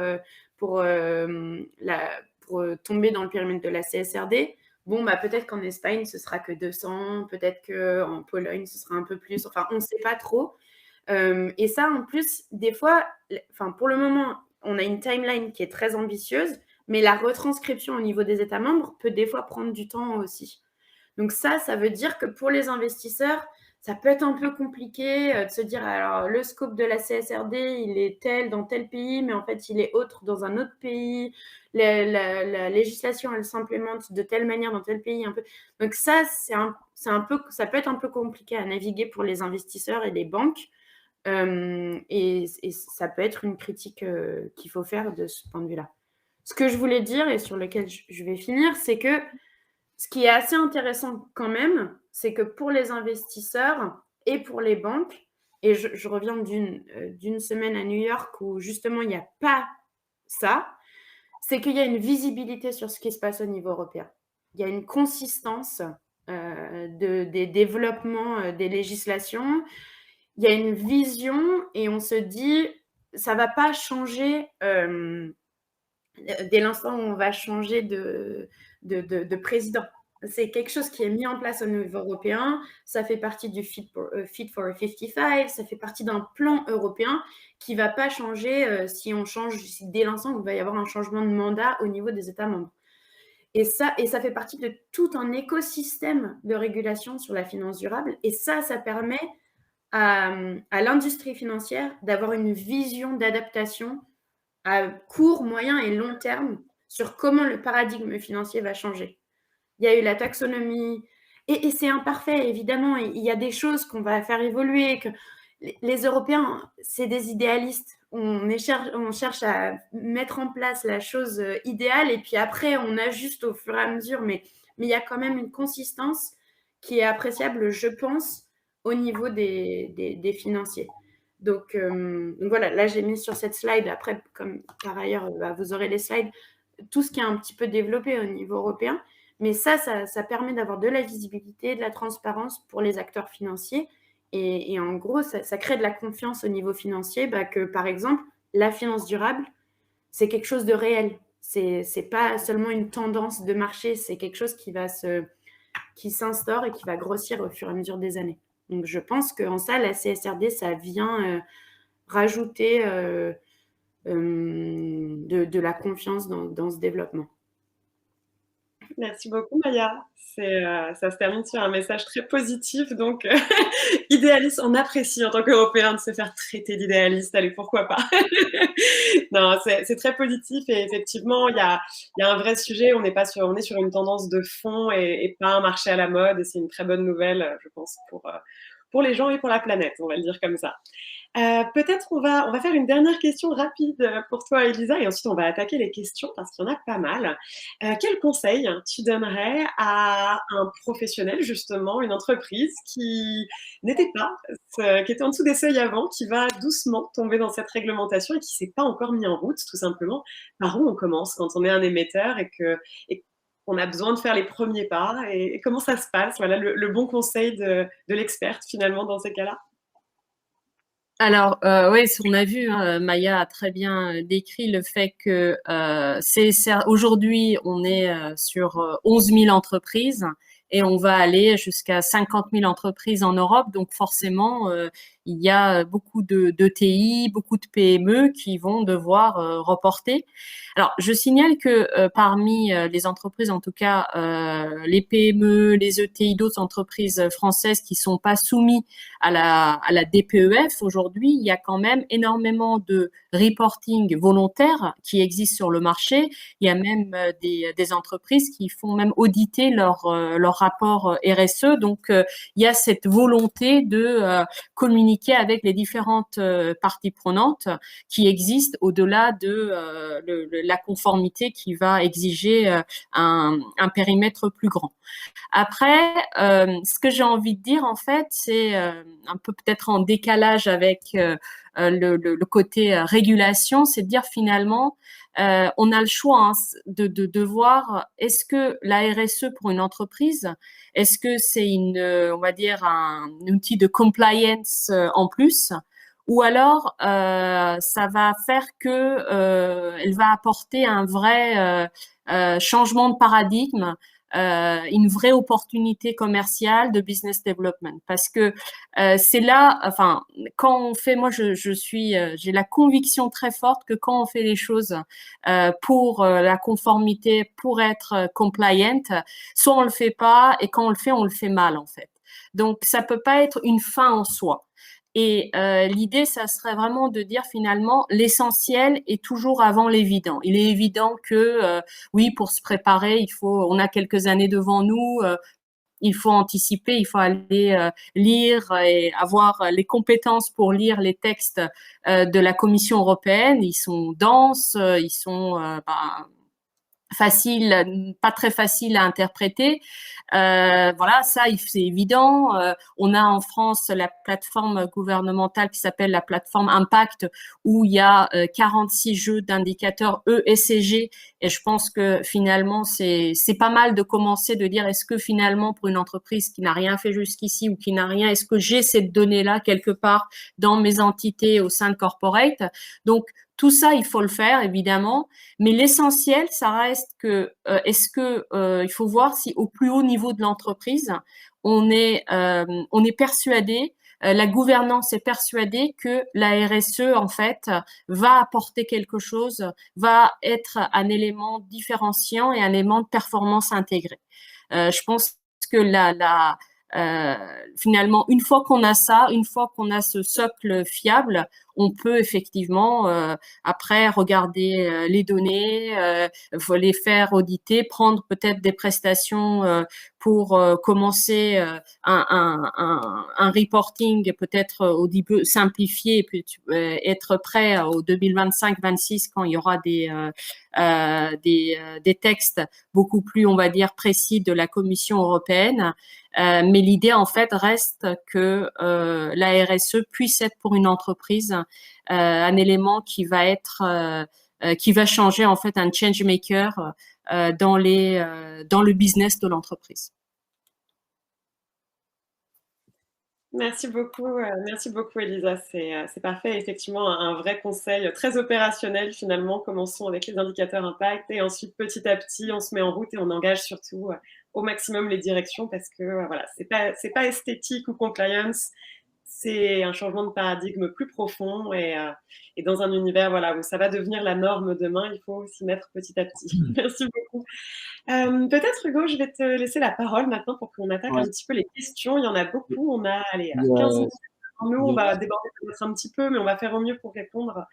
tomber dans le périmètre de la CSRD. Bon, peut-être qu'en Espagne, ce sera que 200, peut-être qu'en Pologne, ce sera un peu plus. Enfin, on ne sait pas trop. Et ça, en plus, des fois, pour le moment, on a une timeline qui est très ambitieuse, mais la retranscription au niveau des États membres peut des fois prendre du temps aussi. Donc ça veut dire que pour les investisseurs, ça peut être un peu compliqué de se dire, alors le scope de la CSRD, il est tel dans tel pays, mais en fait, il est autre dans un autre pays. La législation, elle s'implémente de telle manière dans tel pays. Un peu. Donc ça, ça peut être un peu compliqué à naviguer pour les investisseurs et les banques. Et ça peut être une critique qu'il faut faire de ce point de vue-là. Ce que je voulais dire et sur lequel je vais finir, c'est que ce qui est assez intéressant quand même, c'est que pour les investisseurs et pour les banques, et je reviens d'une semaine à New York où justement il n'y a pas ça, c'est qu'il y a une visibilité sur ce qui se passe au niveau européen. Il y a une consistance des développements des législations. Il y a une vision et on se dit, ça ne va pas changer dès l'instant où on va changer de président. C'est quelque chose qui est mis en place au niveau européen. Ça fait partie du Fit for 55. Ça fait partie d'un plan européen qui ne va pas changer si on change dès l'instant où il va y avoir un changement de mandat au niveau des États membres. Et ça fait partie de tout un écosystème de régulation sur la finance durable. Et ça permet à l'industrie financière d'avoir une vision d'adaptation à court, moyen et long terme sur comment le paradigme financier va changer. Il y a eu la taxonomie, et c'est imparfait, évidemment. Il y a des choses qu'on va faire évoluer. Que les Européens, c'est des idéalistes. On cherche à mettre en place la chose idéale, et puis après, on ajuste au fur et à mesure. Mais il y a quand même une consistance qui est appréciable, je pense, au niveau des financiers. Donc voilà, là j'ai mis sur cette slide, après comme par ailleurs vous aurez les slides, tout ce qui est un petit peu développé au niveau européen, mais ça permet d'avoir de la visibilité, de la transparence pour les acteurs financiers, et en gros ça crée de la confiance au niveau financier, que par exemple la finance durable, c'est quelque chose de réel, c'est pas seulement une tendance de marché, c'est quelque chose qui s'instaure et qui va grossir au fur et à mesure des années. Donc, je pense qu'en ça, la CSRD, ça vient rajouter de la confiance dans ce développement. Merci beaucoup, Maya. Ça se termine sur un message très positif. Donc, idéaliste, on apprécie en tant qu'Européens de se faire traiter d'idéaliste. Allez, pourquoi pas. Non, c'est très positif et effectivement, il y a un vrai sujet. On est sur une tendance de fond et pas un marché à la mode. Et c'est une très bonne nouvelle, je pense, pour les gens et pour la planète, on va le dire comme ça. Peut-être on va faire une dernière question rapide pour toi, Elisa, et ensuite on va attaquer les questions parce qu'il y en a pas mal. Quel conseil tu donnerais à un professionnel, justement, une entreprise qui n'était pas, qui était en dessous des seuils avant, qui va doucement tomber dans cette réglementation et qui s'est pas encore mis en route, tout simplement? Par où on commence quand on est un émetteur et qu'on a besoin de faire les premiers pas et comment ça se passe? Voilà, le bon conseil de l'experte finalement dans ces cas-là. Alors, oui, on a vu, hein, Maya a très bien décrit le fait que aujourd'hui, on est sur 11 000 entreprises et on va aller jusqu'à 50 000 entreprises en Europe. Donc, forcément, il y a beaucoup de TI, beaucoup de PME qui vont devoir reporter. Alors, je signale que parmi les entreprises, en tout cas les PME, les ETI, d'autres entreprises françaises qui sont pas soumises à la DPEF, aujourd'hui, il y a quand même énormément de reporting volontaire qui existe sur le marché. Il y a même des entreprises qui font même auditer leur rapport RSE. Donc, il y a cette volonté de communiquer avec les différentes parties prenantes qui existent au-delà de la conformité qui va exiger un périmètre plus grand. Après, ce que j'ai envie de dire, en fait, c'est un peu peut-être en décalage avec le côté régulation, c'est de dire finalement, on a le choix hein, de voir est-ce que la RSE pour une entreprise, est-ce que c'est on va dire un outil de compliance en plus, ou alors ça va faire que elle va apporter un vrai changement de paradigme, une vraie opportunité commerciale de business development, parce que c'est là, enfin, quand on fait, moi j'ai la conviction très forte que quand on fait les choses pour la conformité, pour être compliant, soit on le fait pas, et quand on le fait mal en fait. Donc ça peut pas être une fin en soi. Et l'idée, ça serait vraiment de dire finalement l'essentiel est toujours avant l'évident. Il est évident que oui, pour se préparer, on a quelques années devant nous. Il faut anticiper, il faut aller lire et avoir les compétences pour lire les textes de la Commission européenne. Ils sont denses, ils sont facile, pas très facile à interpréter. Voilà, ça, c'est évident. On a en France la plateforme gouvernementale qui s'appelle la plateforme Impact, où il y a 46 jeux d'indicateurs ESG. Et je pense que finalement, c'est pas mal de commencer de dire est-ce que finalement, pour une entreprise qui n'a rien fait jusqu'ici ou qui n'a rien, est-ce que j'ai cette donnée-là quelque part dans mes entités au sein de corporate? Donc, tout ça, il faut le faire, évidemment. Mais l'essentiel, ça reste que il faut voir si au plus haut niveau de l'entreprise, on est persuadé, la gouvernance est persuadée que la RSE en fait va apporter quelque chose, va être un élément différenciant et un élément de performance intégré. Je pense que finalement, une fois qu'on a ça, une fois qu'on a ce socle fiable, on peut effectivement après regarder les données, les faire auditer, prendre peut-être des prestations pour commencer un reporting peut-être au début simplifié et puis être prêt au 2025-26 quand il y aura des textes beaucoup plus, on va dire, précis de la Commission européenne. Mais l'idée, en fait, reste que la RSE puisse être pour une entreprise un élément qui va qui va changer, en fait, un change maker dans le business de l'entreprise. Merci beaucoup Elisa, c'est parfait. Effectivement, un vrai conseil très opérationnel finalement. Commençons avec les indicateurs impact et ensuite petit à petit, on se met en route et on engage surtout au maximum les directions parce que voilà, c'est pas esthétique ou compliance, c'est un changement de paradigme plus profond et dans un univers voilà, où ça va devenir la norme demain, il faut s'y mettre petit à petit. Merci beaucoup. Peut-être Hugo, je vais te laisser la parole maintenant pour qu'on attaque un petit peu les questions. Il y en a beaucoup, on a 15 minutes devant nous, on va déborder peut-être un petit peu, mais on va faire au mieux pour répondre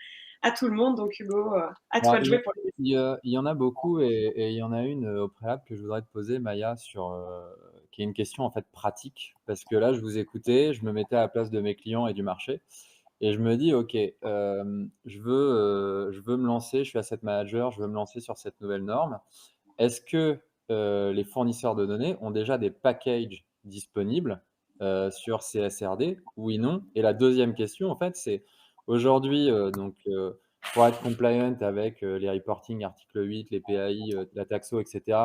à tout le monde. Donc Hugo, à toi de jouer pour les questions. Il y en a beaucoup et il y en a une au préalable que je voudrais te poser, Maya, qui est une question en fait pratique. Parce que là, je vous écoutais, je me mettais à la place de mes clients et du marché. Et je me dis, OK, je veux me lancer, je suis asset manager, je veux me lancer sur cette nouvelle norme. Est-ce que les fournisseurs de données ont déjà des packages disponibles sur CSRD? Oui, non. Et la deuxième question, en fait, c'est aujourd'hui, pour être compliant avec les reporting article 8, les PAI, la taxo, etc.,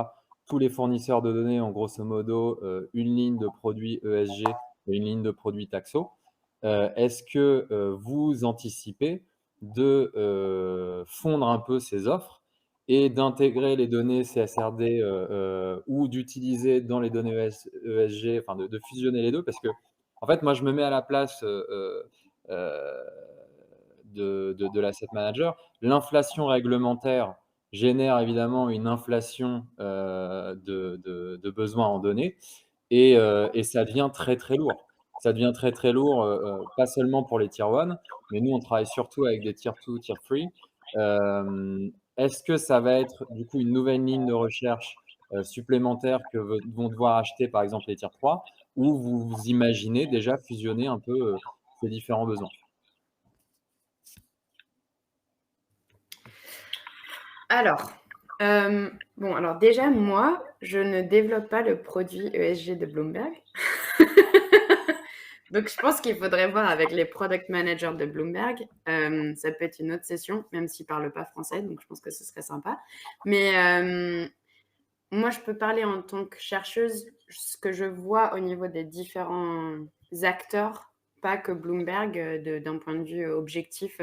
tous les fournisseurs de données ont grosso modo une ligne de produits ESG et une ligne de produits taxo. Est-ce que vous anticipez de fondre un peu ces offres et d'intégrer les données CSRD ou d'utiliser dans les données ESG, enfin de fusionner les deux? Parce que, en fait, moi, je me mets à la place de l'asset manager. L'inflation réglementaire génère évidemment une inflation de besoins en données et ça devient très très lourd. Ça devient très très lourd, pas seulement pour les Tier 1, mais nous on travaille surtout avec des Tier 2, Tier 3. Est-ce que ça va être du coup une nouvelle ligne de recherche supplémentaire que vont devoir acheter par exemple les Tier 3, ou vous imaginez déjà fusionner un peu ces différents besoins? Alors, alors déjà, moi, je ne développe pas le produit ESG de Bloomberg. Donc, je pense qu'il faudrait voir avec les product managers de Bloomberg. Ça peut être une autre session, même s'ils ne parlent pas français, donc je pense que ce serait sympa. Mais moi, je peux parler en tant que chercheuse, ce que je vois au niveau des différents acteurs, pas que Bloomberg, d'un point de vue objectif,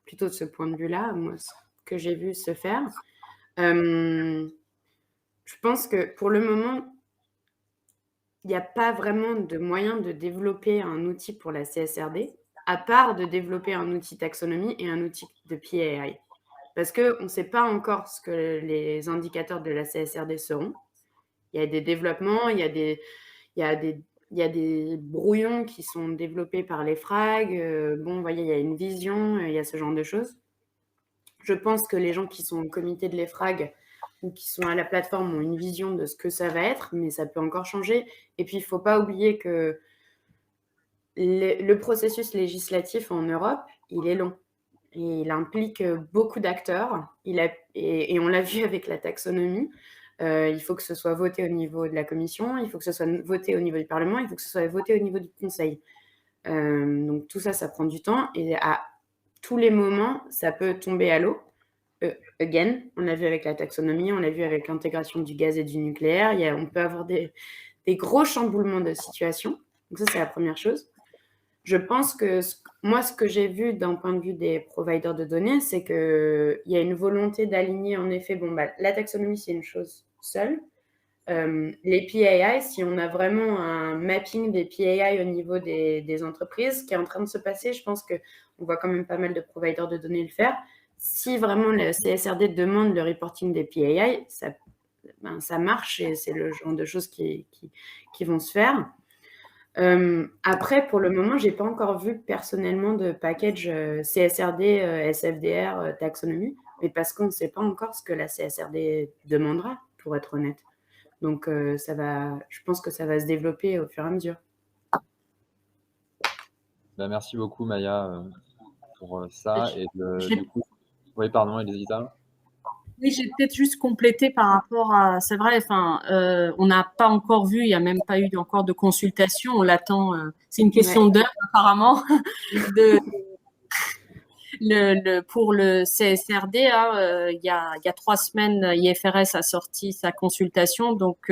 plutôt de ce point de vue-là, moi, ce que j'ai vu se faire. Je pense que pour le moment, il n'y a pas vraiment de moyen de développer un outil pour la CSRD, à part de développer un outil taxonomie et un outil de PAI. Parce qu'on ne sait pas encore ce que les indicateurs de la CSRD seront. Il y a des développements, il y a des brouillons qui sont développés par les FRAG. Bon, vous voyez, il y a une vision, il y a ce genre de choses. Je pense que les gens qui sont au comité de l'EFRAG ou qui sont à la plateforme ont une vision de ce que ça va être, mais ça peut encore changer. Et puis, il ne faut pas oublier que le processus législatif en Europe, il est long. Et il implique beaucoup d'acteurs. Et on l'a vu avec la taxonomie. Il faut que ce soit voté au niveau de la Commission, il faut que ce soit voté au niveau du Parlement, il faut que ce soit voté au niveau du Conseil. Donc, tout ça, ça prend du temps. Et à tous les moments, ça peut tomber à l'eau. Again, on l'a vu avec la taxonomie, on l'a vu avec l'intégration du gaz et du nucléaire. On peut avoir des gros chamboulements de situation. Donc ça, c'est la première chose. Je pense que moi, ce que j'ai vu d'un point de vue des providers de données, c'est qu'il y a une volonté d'aligner, en effet, la taxonomie, c'est une chose seule. Les PAI, si on a vraiment un mapping des PAI au niveau des entreprises, ce qui est en train de se passer, je pense qu'on voit quand même pas mal de providers de données le faire. Si vraiment le CSRD demande le reporting des PAI, ça marche et c'est le genre de choses qui vont se faire. Après, pour le moment, je n'ai pas encore vu personnellement de package CSRD, SFDR, taxonomie, mais parce qu'on ne sait pas encore ce que la CSRD demandera, pour être honnête. Donc, je pense que ça va se développer au fur et à mesure. Merci beaucoup, Maya, pour ça. Et du coup, oui, pardon, Elisita. Oui, j'ai peut-être juste complété par rapport à, c'est vrai, on n'a pas encore vu, il n'y a même pas eu encore de consultation, on l'attend, c'est une question d'heure apparemment, pour le CSRD, il y a 3 semaines, IFRS a sorti sa consultation, donc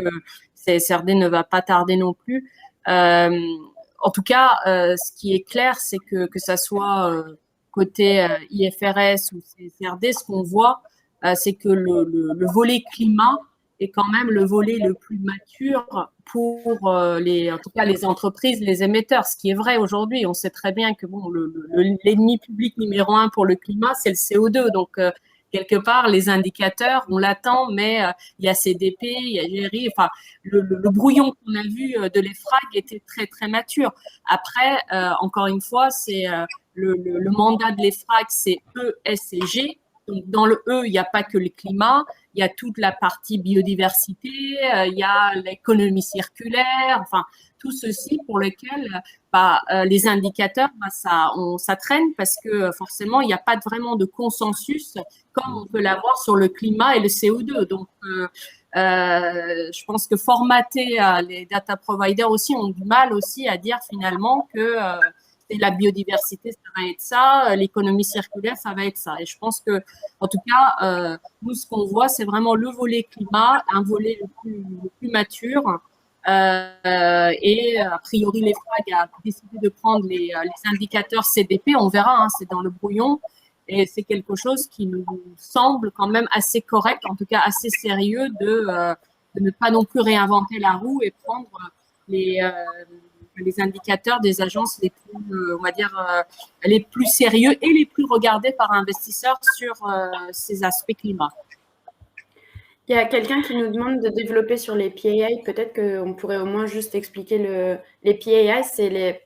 CSRD ne va pas tarder non plus. En tout cas, ce qui est clair, c'est que ça soit côté IFRS ou CSRD, ce qu'on voit, c'est que le volet climat est quand même le volet le plus mature pour en tout cas les entreprises, les émetteurs. Ce qui est vrai aujourd'hui, on sait très bien que l'ennemi public numéro 1 pour le climat, c'est le CO2. Donc quelque part, les indicateurs, on l'attend, mais il y a CDP, il y a GRI, enfin le brouillon qu'on a vu de l'EFRAG était très très mature. Après, encore une fois, c'est le mandat de l'EFRAG, c'est E, S et G. Donc, dans le E, il n'y a pas que le climat, il y a toute la partie biodiversité, il y a l'économie circulaire, enfin, tout ceci pour lequel les indicateurs, ça traîne parce que forcément, il n'y a pas vraiment de consensus comme on peut l'avoir sur le climat et le CO2. Donc, je pense que formater les data providers aussi ont du mal aussi à dire finalement que la biodiversité, ça va être ça, l'économie circulaire, ça va être ça. Et je pense que, en tout cas, nous, ce qu'on voit, c'est vraiment le volet climat, un volet le plus mature. Et a priori, l'EFRAG a décidé de prendre les indicateurs CDP. On verra, hein, c'est dans le brouillon. Et c'est quelque chose qui nous semble quand même assez correct, en tout cas assez sérieux, de ne pas non plus réinventer la roue et prendre les indicateurs des agences les plus, on va dire, les plus sérieux et les plus regardés par investisseurs sur ces aspects climat. Il y a quelqu'un qui nous demande de développer sur les PAI. Peut-être qu'on pourrait au moins juste expliquer les PAI, c'est les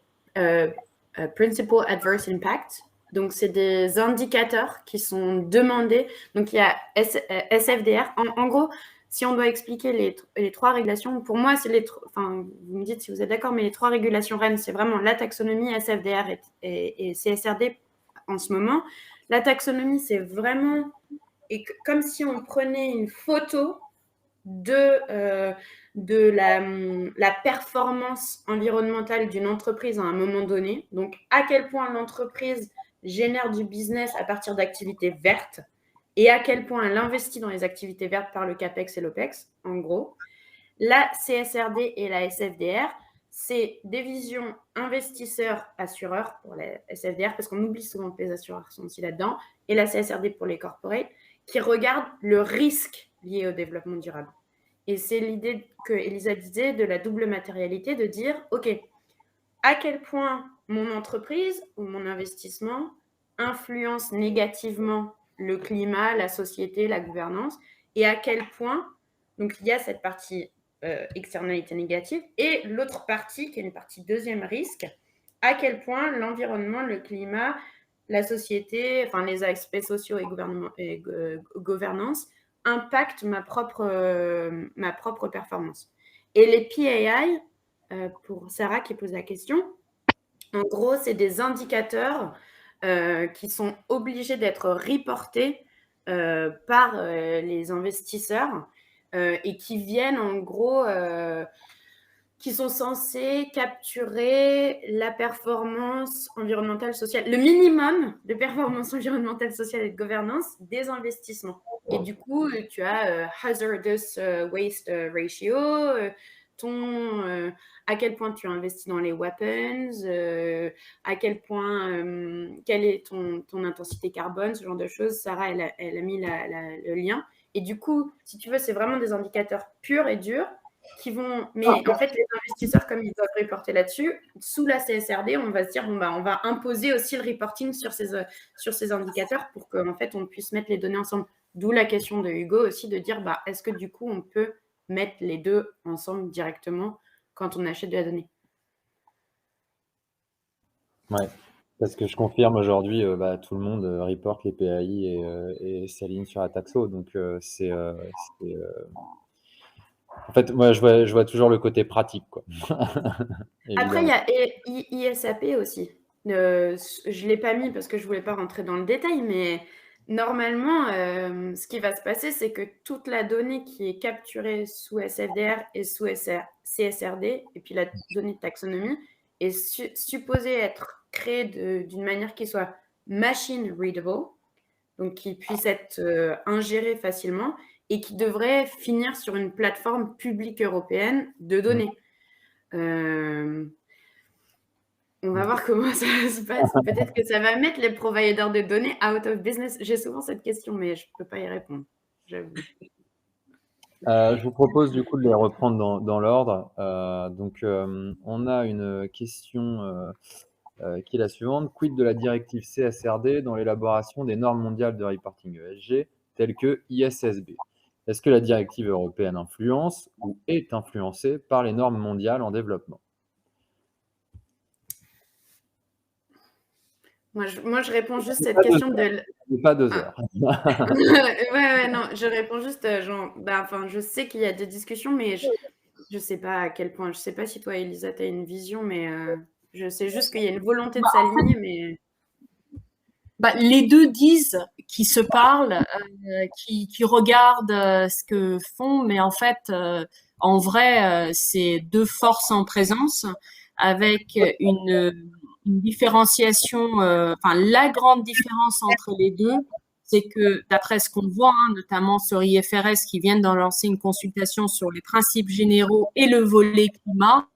Principal Adverse Impact. Donc, c'est des indicateurs qui sont demandés. Donc, il y a SFDR. En gros, si on doit expliquer les trois régulations, pour moi, c'est enfin, vous me dites si vous êtes d'accord, mais les trois régulations REN, c'est vraiment la taxonomie, SFDR et CSRD en ce moment. La taxonomie, c'est vraiment comme si on prenait une photo de la performance environnementale d'une entreprise à un moment donné. Donc, à quel point l'entreprise génère du business à partir d'activités vertes et à quel point elle investit dans les activités vertes par le CAPEX et l'OPEX, en gros. La CSRD et la SFDR, c'est des visions investisseurs-assureurs pour la SFDR, parce qu'on oublie souvent que les assureurs sont aussi là-dedans, et la CSRD pour les corporates, qui regardent le risque lié au développement durable. Et c'est l'idée que Elisa disait de la double matérialité, de dire, OK, à quel point mon entreprise ou mon investissement influence négativement le climat, la société, la gouvernance, et à quel point, donc il y a cette partie externalité négative, et l'autre partie, qui est une partie deuxième risque, à quel point l'environnement, le climat, la société, enfin les aspects sociaux et gouvernance impactent ma propre performance. Et les PAI, pour Sarah qui pose la question, en gros, c'est des indicateurs qui sont obligés d'être reportés par les investisseurs et qui viennent en gros, qui sont censés capturer la performance environnementale, sociale, le minimum de performance environnementale, sociale et de gouvernance des investissements. Et du coup, tu as hazardous waste ratio, à quel point tu investis dans les weapons, à quel point, quelle est ton intensité carbone, ce genre de choses. Sarah, elle a mis le lien. Et du coup, si tu veux, c'est vraiment des indicateurs purs et durs qui vont… Mais en fait, les investisseurs, comme ils doivent reporter là-dessus, sous la CSRD, on va se dire, bon, bah, on va imposer aussi le reporting sur ces indicateurs pour qu'en fait, on puisse mettre les données ensemble. D'où la question de Hugo aussi de dire, bah, est-ce que du coup, on peut mettre les deux ensemble directement quand on achète de la donnée? Ouais, parce que je confirme aujourd'hui, tout le monde reporte les PAI et s'aligne sur la taxo. Donc, en fait, moi, je vois toujours le côté pratique, quoi. Après, il y a ISAP aussi. Je ne l'ai pas mis parce que je ne voulais pas rentrer dans le détail, mais normalement, ce qui va se passer, c'est que toute la donnée qui est capturée sous SFDR et sous CSRD, et puis la donnée de taxonomie, est supposée être créée d'une manière qui soit machine readable, donc qui puisse être ingérée facilement, et qui devrait finir sur une plateforme publique européenne de données. On va voir comment ça se passe. Peut-être que ça va mettre les providers de données out of business. J'ai souvent cette question, mais je ne peux pas y répondre, j'avoue. Je vous propose du coup de les reprendre dans l'ordre. Donc, on a une question qui est la suivante. Quid de la directive CSRD dans l'élaboration des normes mondiales de reporting ESG telles que ISSB? Est-ce que la directive européenne influence ou est influencée par les normes mondiales en développement? Moi, je réponds juste cette question de… Pas 2 heures. ouais, non, je réponds juste, je sais qu'il y a des discussions, mais je ne sais pas à quel point. Je ne sais pas si toi, Elisa, tu as une vision, mais je sais juste qu'il y a une volonté de s'aligner, mais… Les deux disent qu'ils se parlent, qui regardent ce que font, mais en fait, en vrai, c'est deux forces en présence avec une différenciation, enfin la grande différence entre les deux, c'est que d'après ce qu'on voit, notamment sur IFRS qui vient d'en lancer une consultation sur les principes généraux et le volet climat,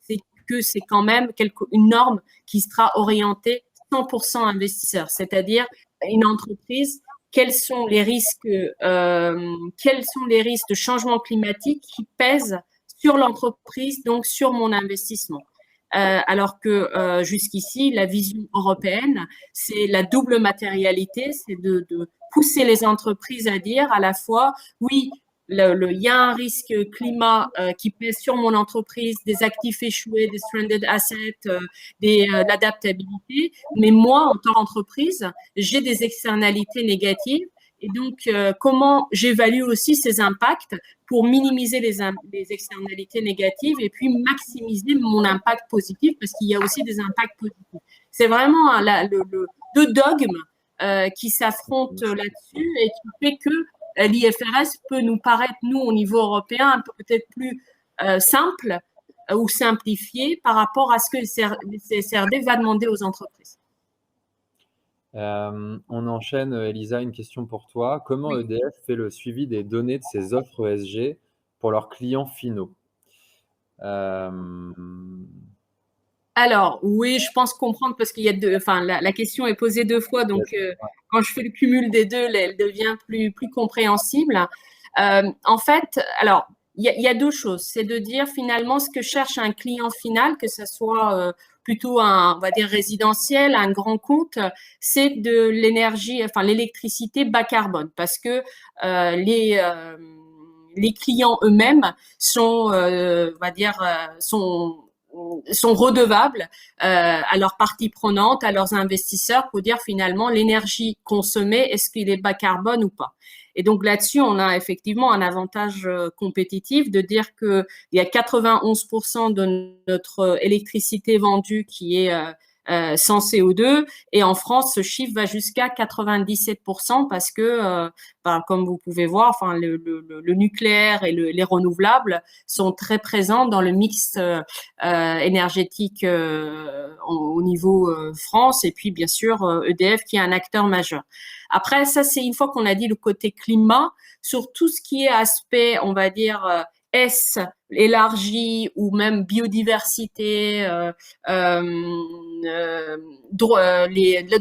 c'est que c'est quand même une norme qui sera orientée 100% investisseurs, c'est-à-dire une entreprise, quels sont les risques de changement climatique qui pèsent sur l'entreprise, donc sur mon investissement. Alors que jusqu'ici, la vision européenne, c'est la double matérialité, c'est de pousser les entreprises à dire à la fois, oui, il y a un risque climat qui pèse sur mon entreprise, des actifs échoués, des stranded assets, l'adaptabilité, mais moi, en tant qu'entreprise, j'ai des externalités négatives. Et donc, comment j'évalue aussi ces impacts pour minimiser les externalités négatives et puis maximiser mon impact positif parce qu'il y a aussi des impacts positifs. C'est vraiment deux dogmes qui s'affrontent là-dessus et qui fait que l'IFRS peut nous paraître, nous, au niveau européen, un peu peut-être plus simple ou simplifié par rapport à ce que le CSRD va demander aux entreprises. On enchaîne, Elisa, une question pour toi. Comment EDF fait le suivi des données de ses offres ESG pour leurs clients finaux? Alors, oui, je pense comprendre parce qu'il y a la question est posée deux fois, donc quand je fais le cumul des deux, elle devient plus compréhensible. En fait, alors, il y a deux choses. C'est de dire finalement ce que cherche un client final, que ce soit plutôt on va dire résidentiel, un grand compte, c'est de l'énergie, enfin l'électricité bas carbone, parce que les clients eux-mêmes sont, on va dire, sont redevables à leurs parties prenantes, à leurs investisseurs pour dire finalement l'énergie consommée, est-ce qu'il est bas carbone ou pas. Et donc là-dessus, on a effectivement un avantage compétitif de dire qu'il y a 91% de notre électricité vendue qui est sans CO2 et en France, ce chiffre va jusqu'à 97% parce que, comme vous pouvez voir, enfin le nucléaire et les renouvelables sont très présents dans le mix énergétique au niveau France et puis bien sûr EDF qui est un acteur majeur. Après, ça, c'est une fois qu'on a dit le côté climat, sur tout ce qui est aspect, on va dire, S élargi ou même biodiversité, les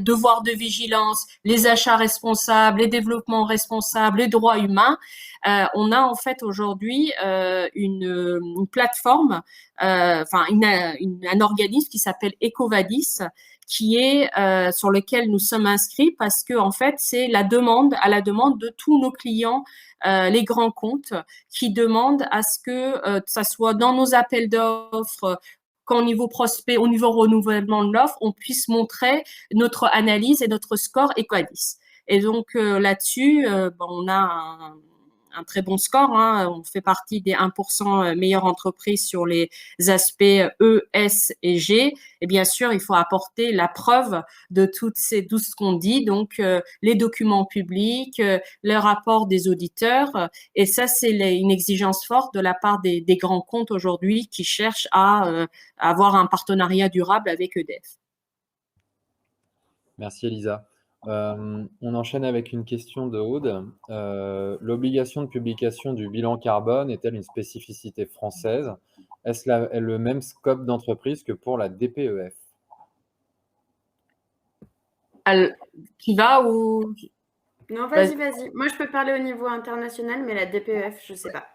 devoirs de vigilance, les achats responsables, les développements responsables, les droits humains. On a en fait aujourd'hui une plateforme, un organisme qui s'appelle EcoVadis, qui est sur lequel nous sommes inscrits parce que en fait c'est à la demande de tous nos clients, les grands comptes, qui demandent à ce que ça soit dans nos appels d'offres, qu'au niveau prospect, au niveau renouvellement de l'offre, on puisse montrer notre analyse et notre score EcoVadis. Et donc là-dessus, on a un très bon score. On fait partie des 1% meilleures entreprises sur les aspects E, S et G. Et bien sûr, il faut apporter la preuve de tout ce qu'on dit, donc les documents publics, le rapport des auditeurs. Et ça, c'est une exigence forte de la part des grands comptes aujourd'hui qui cherchent à avoir un partenariat durable avec EDF. Merci Elisa. On enchaîne avec une question de Aude. L'obligation de publication du bilan carbone est-elle une spécificité française? Est-ce le même scope d'entreprise que pour la DPEF? Qui va ou... Non, vas-y. Moi, je peux parler au niveau international, mais la DPEF, je ne sais pas.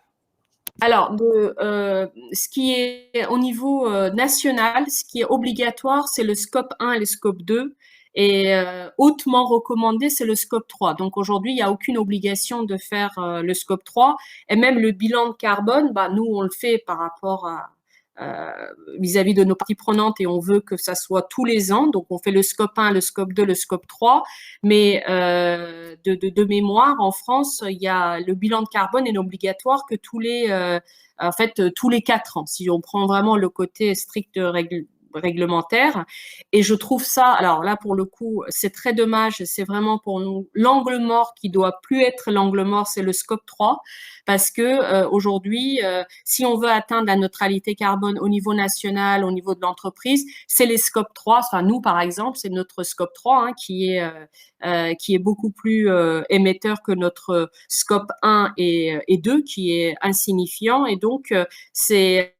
Alors, ce qui est au niveau national, ce qui est obligatoire, c'est le scope 1 et le scope 2. Et hautement recommandé, c'est le scope 3. Donc aujourd'hui, il n'y a aucune obligation de faire le scope 3. Et même le bilan de carbone, nous, on le fait par rapport à vis-à-vis de nos parties prenantes et on veut que ça soit tous les ans. Donc on fait le scope 1, le scope 2, le scope 3. Mais de mémoire, en France, il y a le bilan de carbone est obligatoire que tous les 4 ans. Si on prend vraiment le côté strict réglementaire. Et je trouve ça, alors là pour le coup, c'est très dommage. C'est vraiment pour nous l'angle mort qui doit plus être l'angle mort, c'est le scope 3, parce que aujourd'hui, si on veut atteindre la neutralité carbone au niveau national, au niveau de l'entreprise, c'est les scope 3. Enfin nous par exemple, c'est notre scope 3 hein, qui est beaucoup plus émetteur que notre scope 1 et 2 qui est insignifiant. Et donc c'est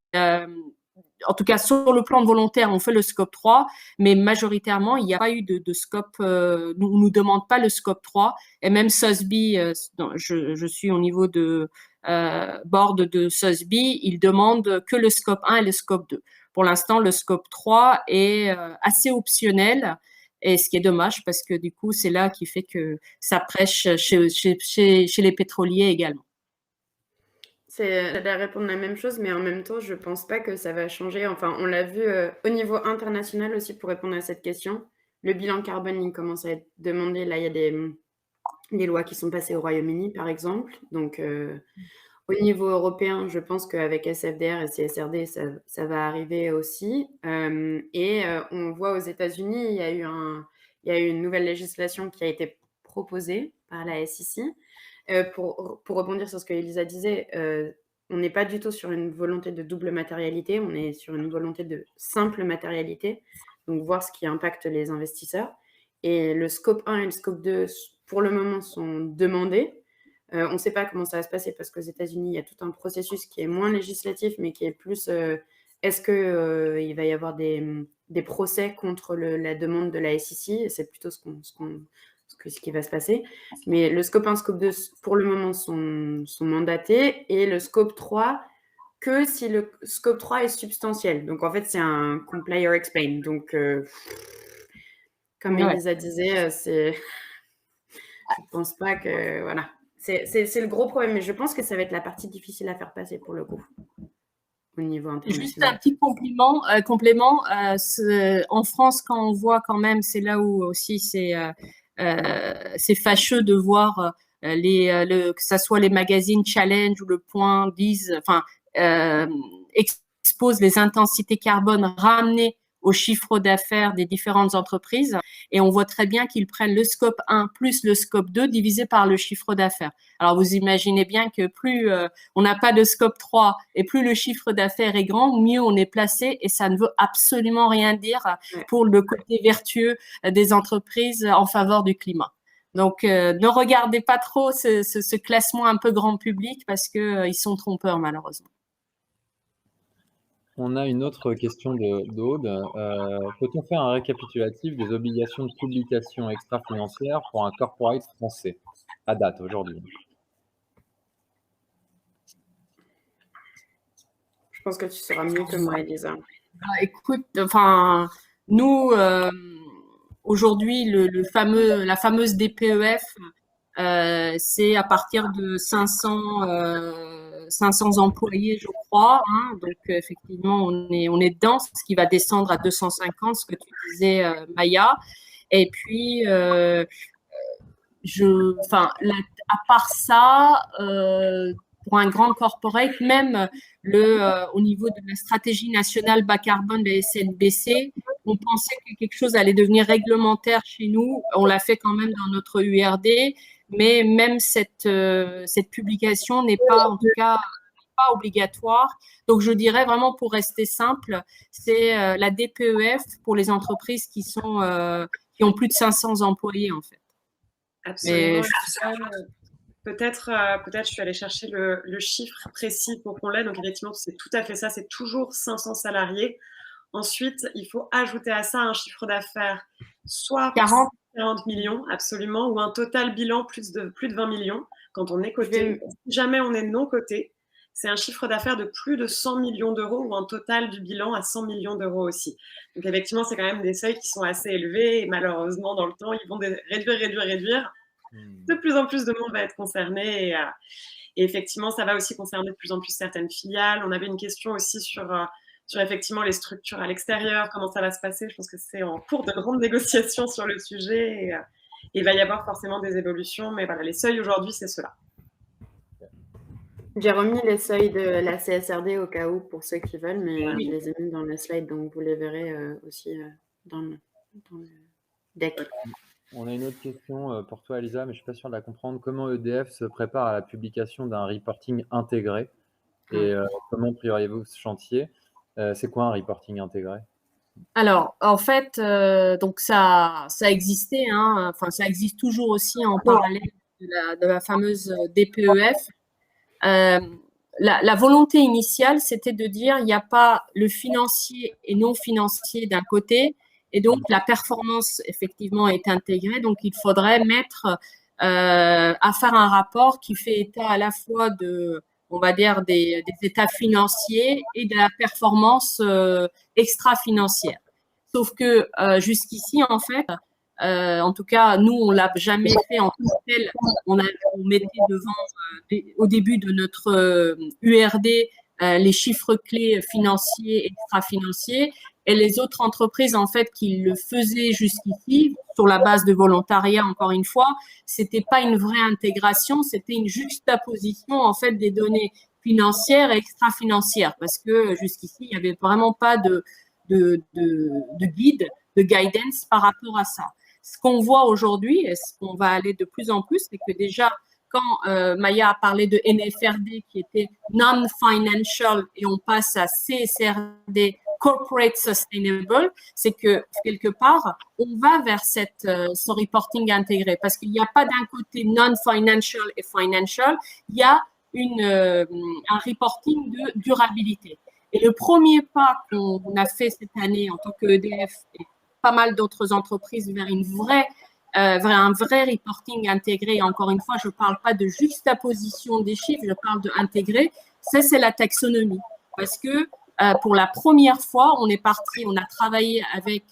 en tout cas, sur le plan volontaire, on fait le scope 3, mais majoritairement, il n'y a pas eu de scope, on ne nous demande pas le scope 3. Et même SOSBI, je suis au niveau de board de SOSBI, ils demandent que le scope 1 et le scope 2. Pour l'instant, le scope 3 est assez optionnel, et ce qui est dommage parce que du coup, c'est là qui fait que ça prêche chez les pétroliers également. J'allais répondre la même chose, mais en même temps, je pense pas que ça va changer. Enfin, on l'a vu au niveau international aussi pour répondre à cette question. Le bilan carbone, il commence à être demandé. Là, il y a des lois qui sont passées au Royaume-Uni, par exemple. Donc, au niveau européen, je pense qu'avec SFDR et CSRD, ça va arriver aussi. On voit aux États-Unis, il y a eu une nouvelle législation qui a été proposée par la SEC. Pour rebondir sur ce que Elisa disait, on n'est pas du tout sur une volonté de double matérialité, on est sur une volonté de simple matérialité, donc voir ce qui impacte les investisseurs. Et le scope 1 et le scope 2, pour le moment, sont demandés. On ne sait pas comment ça va se passer parce qu'aux États-Unis, il y a tout un processus qui est moins législatif, mais qui est plus est-ce qu'il va y avoir des procès contre la demande de la SEC? C'est plutôt ce qui va se passer. Mais le scope 1, scope 2, pour le moment, sont mandatés. Et le scope 3, que si le scope 3 est substantiel. Donc, en fait, c'est un comply or explain. Donc, comme Elisa disait, je ne pense pas que... Voilà. C'est le gros problème. Mais je pense que ça va être la partie difficile à faire passer pour le coup. Au niveau international. Juste un petit complément. En France, quand on voit quand même, c'est là où aussi c'est fâcheux de voir que ça soit les magazines Challenge ou Le Point exposent les intensités carbone ramenées au chiffre d'affaires des différentes entreprises, et on voit très bien qu'ils prennent le scope 1 plus le scope 2 divisé par le chiffre d'affaires. Alors vous imaginez bien que plus on n'a pas de scope 3 et plus le chiffre d'affaires est grand, mieux on est placé, et ça ne veut absolument rien dire pour le côté vertueux des entreprises en faveur du climat. Donc ne regardez pas trop ce classement un peu grand public parce que ils sont trompeurs malheureusement. On a une autre question d'Aude. Peut-on faire un récapitulatif des obligations de publication extra-financières pour un corporate français à date, aujourd'hui? Je pense que tu sauras mieux que moi, Elisa. Écoute, enfin, nous, aujourd'hui, la fameuse DPEF, c'est à partir de 500 employés, je crois. Hein, donc, effectivement, on est dedans, ce qui va descendre à 250, ce que tu disais, Maya. Et puis, à part ça, pour un grand corporate, même au niveau de la stratégie nationale bas carbone de la SNBC, on pensait que quelque chose allait devenir réglementaire chez nous. On l'a fait quand même dans notre URD, mais même cette publication n'est pas, en tout cas, pas obligatoire. Donc, je dirais vraiment, pour rester simple, c'est la DPEF pour les entreprises qui ont plus de 500 employés, en fait. Absolument. Peut-être je suis allée chercher le chiffre précis pour qu'on l'ait. Donc, effectivement, c'est tout à fait ça. C'est toujours 500 salariés. Ensuite, il faut ajouter à ça un chiffre d'affaires, soit 40 millions, absolument, ou un total bilan plus de 20 millions quand on est coté. Si jamais on est non coté, c'est un chiffre d'affaires de plus de 100 millions d'euros ou un total du bilan à 100 millions d'euros aussi. Donc, effectivement, c'est quand même des seuils qui sont assez élevés et malheureusement, dans le temps, ils vont réduire. De plus en plus de monde va être concerné et effectivement, ça va aussi concerner de plus en plus certaines filiales. On avait une question aussi sur effectivement les structures à l'extérieur, comment ça va se passer. Je pense que c'est en cours de grandes négociations sur le sujet et il va y avoir forcément des évolutions. Mais voilà, les seuils aujourd'hui, c'est cela. J'ai remis les seuils de la CSRD au cas où pour ceux qui veulent, mais Oui. je les ai mis dans le slide, donc vous les verrez aussi dans le deck. On a une autre question pour toi, Elisa, mais je ne suis pas sûr de la comprendre. Comment EDF se prépare à la publication d'un reporting intégré et comment prioriez-vous ce chantier? C'est quoi un reporting intégré? Alors, en fait, donc ça existait, hein, enfin ça existe toujours aussi en parallèle de la fameuse DPEF. La volonté initiale, c'était de dire il n'y a pas le financier et non financier d'un côté, et donc la performance effectivement est intégrée. Donc il faudrait mettre à faire un rapport qui fait état à la fois de, on va dire, des états financiers et de la performance extra-financière. Sauf que jusqu'ici, en fait, en tout cas, nous, on l'a jamais fait en tant que tel. On mettait devant, au début de notre URD, les chiffres clés financiers, extra-financiers, et les autres entreprises, en fait, qui le faisaient jusqu'ici, sur la base de volontariat, encore une fois, c'était pas une vraie intégration, c'était une juxtaposition, en fait, des données financières et extra-financières, parce que jusqu'ici, il n'y avait vraiment pas de guide, de guidance par rapport à ça. Ce qu'on voit aujourd'hui, et ce qu'on va aller de plus en plus, c'est que déjà, quand Maya a parlé de NFRD qui était non-financial et on passe à CSRD, Corporate Sustainable, c'est que quelque part, on va vers ce reporting intégré parce qu'il n'y a pas d'un côté non-financial et financial, il y a un reporting de durabilité. Et le premier pas qu'on a fait cette année en tant qu'EDF et pas mal d'autres entreprises vers un vrai reporting intégré. Encore une fois, je ne parle pas de juxtaposition des chiffres, je parle de intégrer. Ça, c'est la taxonomie. Parce que pour la première fois, on a travaillé avec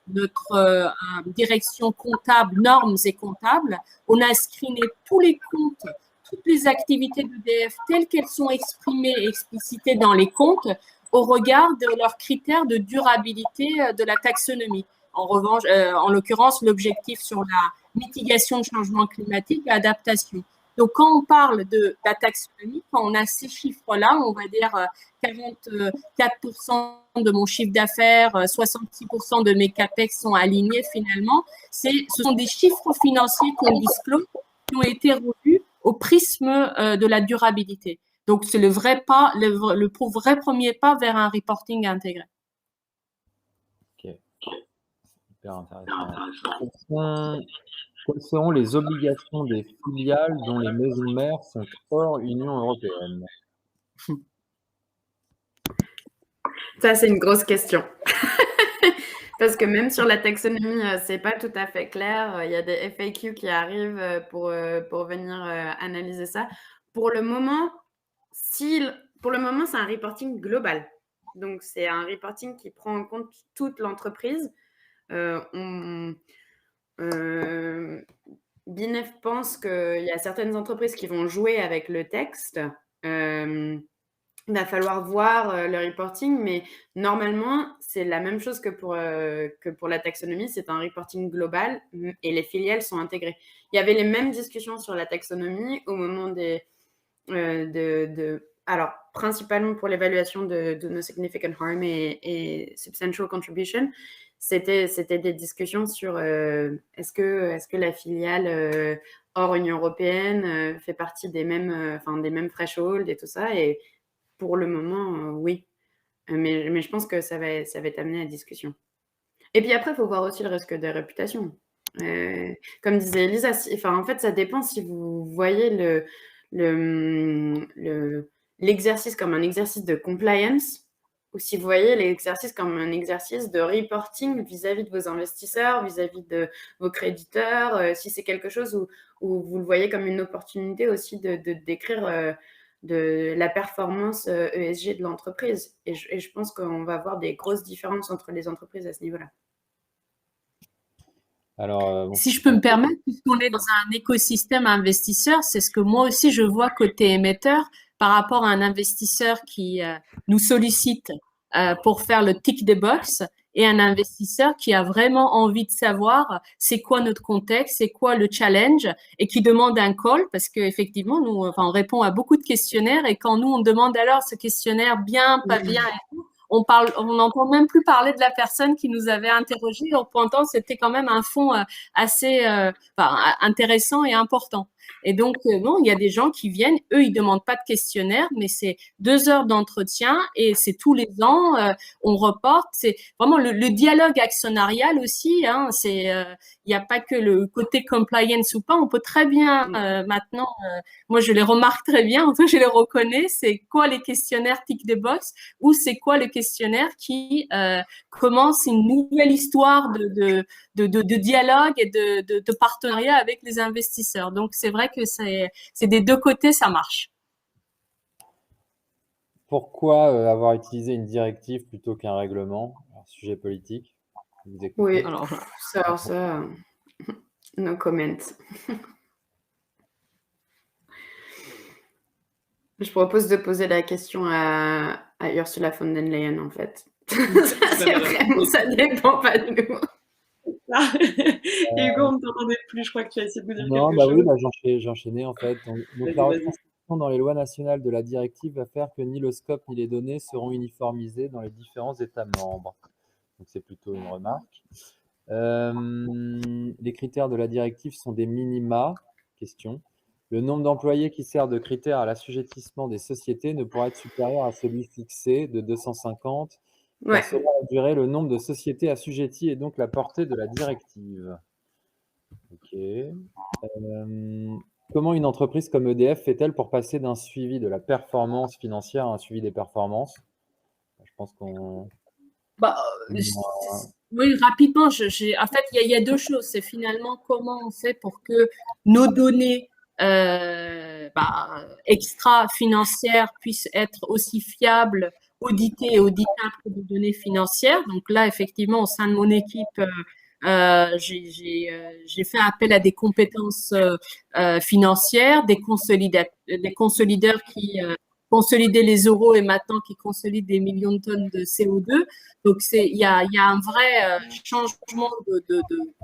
notre direction comptable, normes et comptables. On a screené tous les comptes, toutes les activités d'EDF telles qu'elles sont exprimées et explicitées dans les comptes au regard de leurs critères de durabilité de la taxonomie. En revanche, en l'occurrence, l'objectif sur la mitigation de changement climatique et adaptation. Donc, quand on parle de la taxonomie, quand on a ces chiffres-là, on va dire 44% de mon chiffre d'affaires, 66% de mes CAPEX sont alignés finalement. Ce sont des chiffres financiers qu'on disclose, qui ont été revus au prisme de la durabilité. Donc, c'est le vrai pas, le vrai premier pas vers un reporting intégré. Ok, super intéressant. Quelles seront les obligations des filiales dont les maisons mères sont hors Union européenne? Ça, c'est une grosse question. Parce que même sur la taxonomie, c'est pas tout à fait clair. Il y a des FAQ qui arrivent pour venir analyser ça. Pour le moment, c'est un reporting global. Donc, c'est un reporting qui prend en compte toute l'entreprise. BINEF pense qu'il y a certaines entreprises qui vont jouer avec le texte. Il va falloir voir le reporting, mais normalement, c'est la même chose que pour la taxonomie. C'est un reporting global et les filiales sont intégrées. Il y avait les mêmes discussions sur la taxonomie au moment alors, principalement pour l'évaluation de no significant harm et substantial contribution. C'était des discussions sur est-ce que la filiale hors Union européenne fait partie des mêmes thresholds et tout ça. Et pour le moment, oui. Mais je pense que ça va être amené à discussion. Et puis après, il faut voir aussi le risque de réputation. Comme disait Elisa, en fait, ça dépend si vous voyez l'exercice comme un exercice de compliance ou si vous voyez l'exercice comme un exercice de reporting vis-à-vis de vos investisseurs, vis-à-vis de vos créditeurs, si c'est quelque chose où vous le voyez comme une opportunité aussi de décrire de la performance ESG de l'entreprise. Et je pense qu'on va avoir des grosses différences entre les entreprises à ce niveau-là. Alors, si je peux me permettre, puisqu'on est dans un écosystème investisseur, c'est ce que moi aussi je vois côté émetteur par rapport à un investisseur qui nous sollicite pour faire le tick des box et un investisseur qui a vraiment envie de savoir c'est quoi notre contexte, c'est quoi le challenge et qui demande un call parce que effectivement nous, enfin, on répond à beaucoup de questionnaires et quand nous on demande alors ce questionnaire bien, pas bien et tout, on n'entend même plus parler de la personne qui nous avait interrogé. Pourtant, c'était quand même un fond assez intéressant et important. Et donc, non, il y a des gens qui viennent, eux, ils demandent pas de questionnaire, mais c'est 2 heures d'entretien et c'est tous les ans, on reporte. C'est vraiment le dialogue actionnarial aussi. Hein, il n'y a pas que le côté compliance ou pas. On peut très bien maintenant, moi je les remarque très bien, en tout cas je les reconnais. C'est quoi les questionnaires tick the box ou c'est quoi le questionnaire qui commence une nouvelle histoire de dialogue et de partenariat avec les investisseurs. Donc, c'est vrai que c'est des deux côtés, ça marche. Pourquoi avoir utilisé une directive plutôt qu'un règlement? Alors, sujet politique. Vous écoutez. Oui, Alors, ça, no comment. Je propose de poser la question à Ursula von der Leyen, en fait. Ça dépend pas de nous. Et Hugo, on ne t'entendait plus, je crois que tu as essayé de vous dire Non, quelque chose. oui, j'enchaînais en fait. Donc, la retranscription dans les lois nationales de la directive va faire que ni le scope ni les données seront uniformisés dans les différents États membres. Donc c'est plutôt une remarque. Les critères de la directive sont des minima. Question. Le nombre d'employés qui sert de critère à l'assujettissement des sociétés ne pourra être supérieur à celui fixé de 250. Ouais. Cela réduirait le nombre de sociétés assujetties et donc la portée de la directive. Ok. Comment une entreprise comme EDF fait-elle pour passer d'un suivi de la performance financière à un suivi des performances? Je pense qu'on... oui, rapidement, en fait, il y a deux choses. C'est finalement comment on fait pour que nos données extra-financières puissent être aussi fiables, auditées et auditables que des données financières. Donc là, effectivement, au sein de mon équipe, j'ai fait appel à des compétences financières, des consolideurs qui consolidaient les euros et maintenant qui consolident des millions de tonnes de CO2. Donc il y a un vrai changement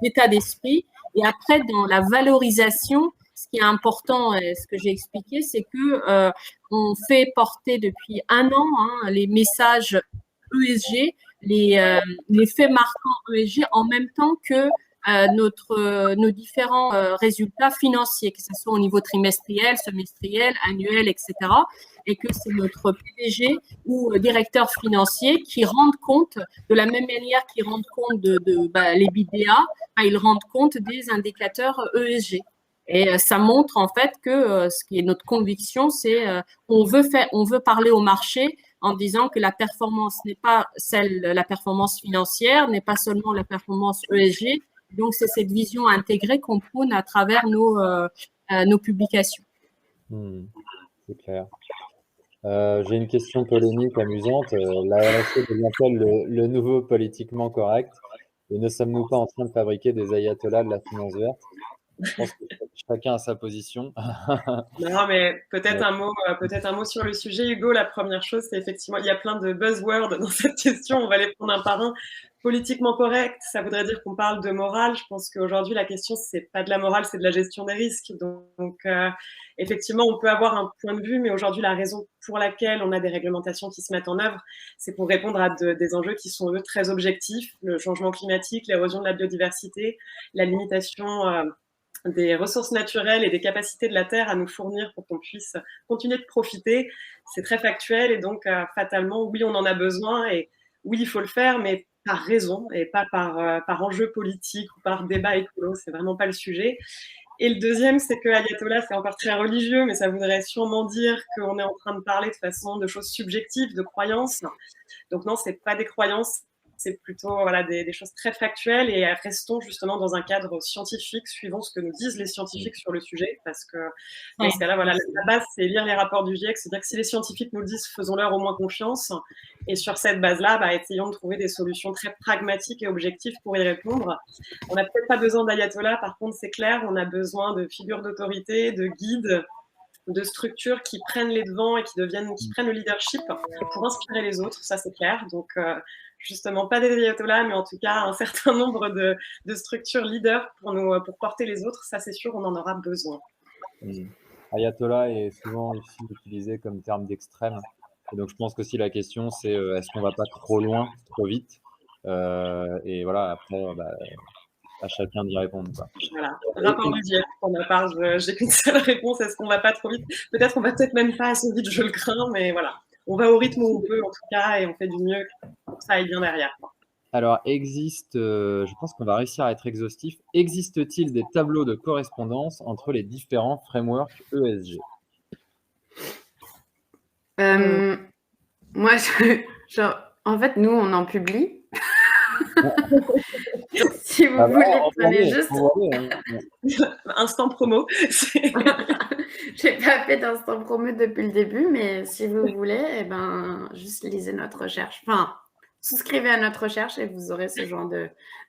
d'état d'esprit. Et après, dans la valorisation, ce qui est important, et ce que j'ai expliqué, c'est que on fait porter depuis 1 an les messages ESG, les faits marquants ESG en même temps que nos différents résultats financiers, que ce soit au niveau trimestriel, semestriel, annuel, etc. Et que c'est notre PDG ou directeur financier qui rendent compte, de la même manière qu'ils rendent compte de l'EBITDA, ils rendent compte des indicateurs ESG. Et ça montre en fait que ce qui est notre conviction, c'est on veut parler au marché en disant que la performance n'est pas la performance financière, n'est pas seulement la performance ESG. Donc, c'est cette vision intégrée qu'on prône à travers nos publications. C'est clair. J'ai une question polémique, amusante. La RSE devient-elle le nouveau politiquement correct? Et ne sommes-nous pas en train de fabriquer des ayatollahs de la finance verte? Je pense que chacun a sa position. Non, mais peut-être un mot sur le sujet, Hugo. La première chose, c'est effectivement, il y a plein de buzzwords dans cette question. On va les prendre un par un. Politiquement correct, ça voudrait dire qu'on parle de morale. Je pense qu'aujourd'hui, la question, c'est pas de la morale, c'est de la gestion des risques. Donc effectivement, on peut avoir un point de vue, mais aujourd'hui, la raison pour laquelle on a des réglementations qui se mettent en œuvre, c'est pour répondre à des enjeux qui sont, eux, très objectifs. Le changement climatique, l'érosion de la biodiversité, la limitation des ressources naturelles et des capacités de la Terre à nous fournir pour qu'on puisse continuer de profiter. C'est très factuel et donc fatalement, oui, on en a besoin et oui, il faut le faire, mais par raison et pas par enjeu politique ou par débat écolo. C'est vraiment pas le sujet. Et le deuxième, c'est que Ayatollah, c'est encore très religieux, mais ça voudrait sûrement dire qu'on est en train de parler de façon de choses subjectives, de croyances. Donc non, c'est pas des croyances, c'est plutôt des choses très factuelles et restons justement dans un cadre scientifique, suivons ce que nous disent les scientifiques sur le sujet, parce que dans ce cas-là, la base, c'est lire les rapports du GIEC, c'est-à-dire que si les scientifiques nous le disent, faisons-leur au moins confiance, et sur cette base-là, essayons de trouver des solutions très pragmatiques et objectives pour y répondre. On n'a peut-être pas besoin d'ayatollah, par contre, c'est clair, on a besoin de figures d'autorité, de guides, de structures qui prennent les devants et qui prennent le leadership pour inspirer les autres, ça c'est clair. Donc, justement pas des ayatollahs, mais en tout cas un certain nombre de structures leaders pour porter les autres. Ça, c'est sûr, on en aura besoin. Ayatollah est souvent ici utilisé comme terme d'extrême. Et donc, je pense qu'aussi la question, c'est est-ce qu'on va pas trop loin, trop vite? Et voilà, après, à chacun d'y répondre, quoi. Voilà, rapport du GIEC pour ma part, j'ai qu'une seule réponse, est-ce qu'on va pas trop vite? Peut-être on va peut-être même pas assez vite, je le crains, mais voilà. On va au rythme où on peut, en tout cas, et on fait du mieux pour que ça aille bien derrière, quoi. Alors, je pense qu'on va réussir à être exhaustif. Existe-t-il des tableaux de correspondance entre les différents frameworks ESG? Moi, en fait, nous, on en publie. Si vous voulez, prenez juste. Instant promo. J'ai pas fait d'instant promo depuis le début, mais si vous voulez, juste lisez notre recherche. Enfin, souscrivez à notre recherche et vous aurez ce genre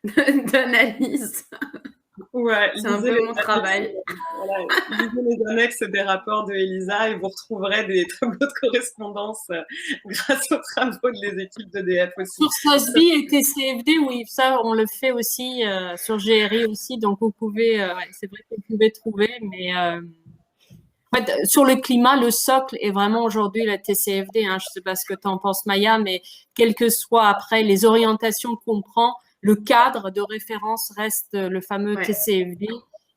d'analyse. Ouais, c'est un peu mon travail. Voilà, lisez les annexes des rapports de Elisa et vous retrouverez des tableaux de correspondance grâce aux travaux des équipes d'EDF aussi. Sur SOSBI et TCFD, oui, ça on le fait aussi, sur GRI aussi, donc vous pouvez, c'est vrai que vous pouvez trouver, mais en fait, sur le climat, le socle est vraiment aujourd'hui la TCFD. Hein. Je ne sais pas ce que tu en penses, Maya, mais quelles que soient après les orientations qu'on prend, le cadre de référence reste le fameux TCFD.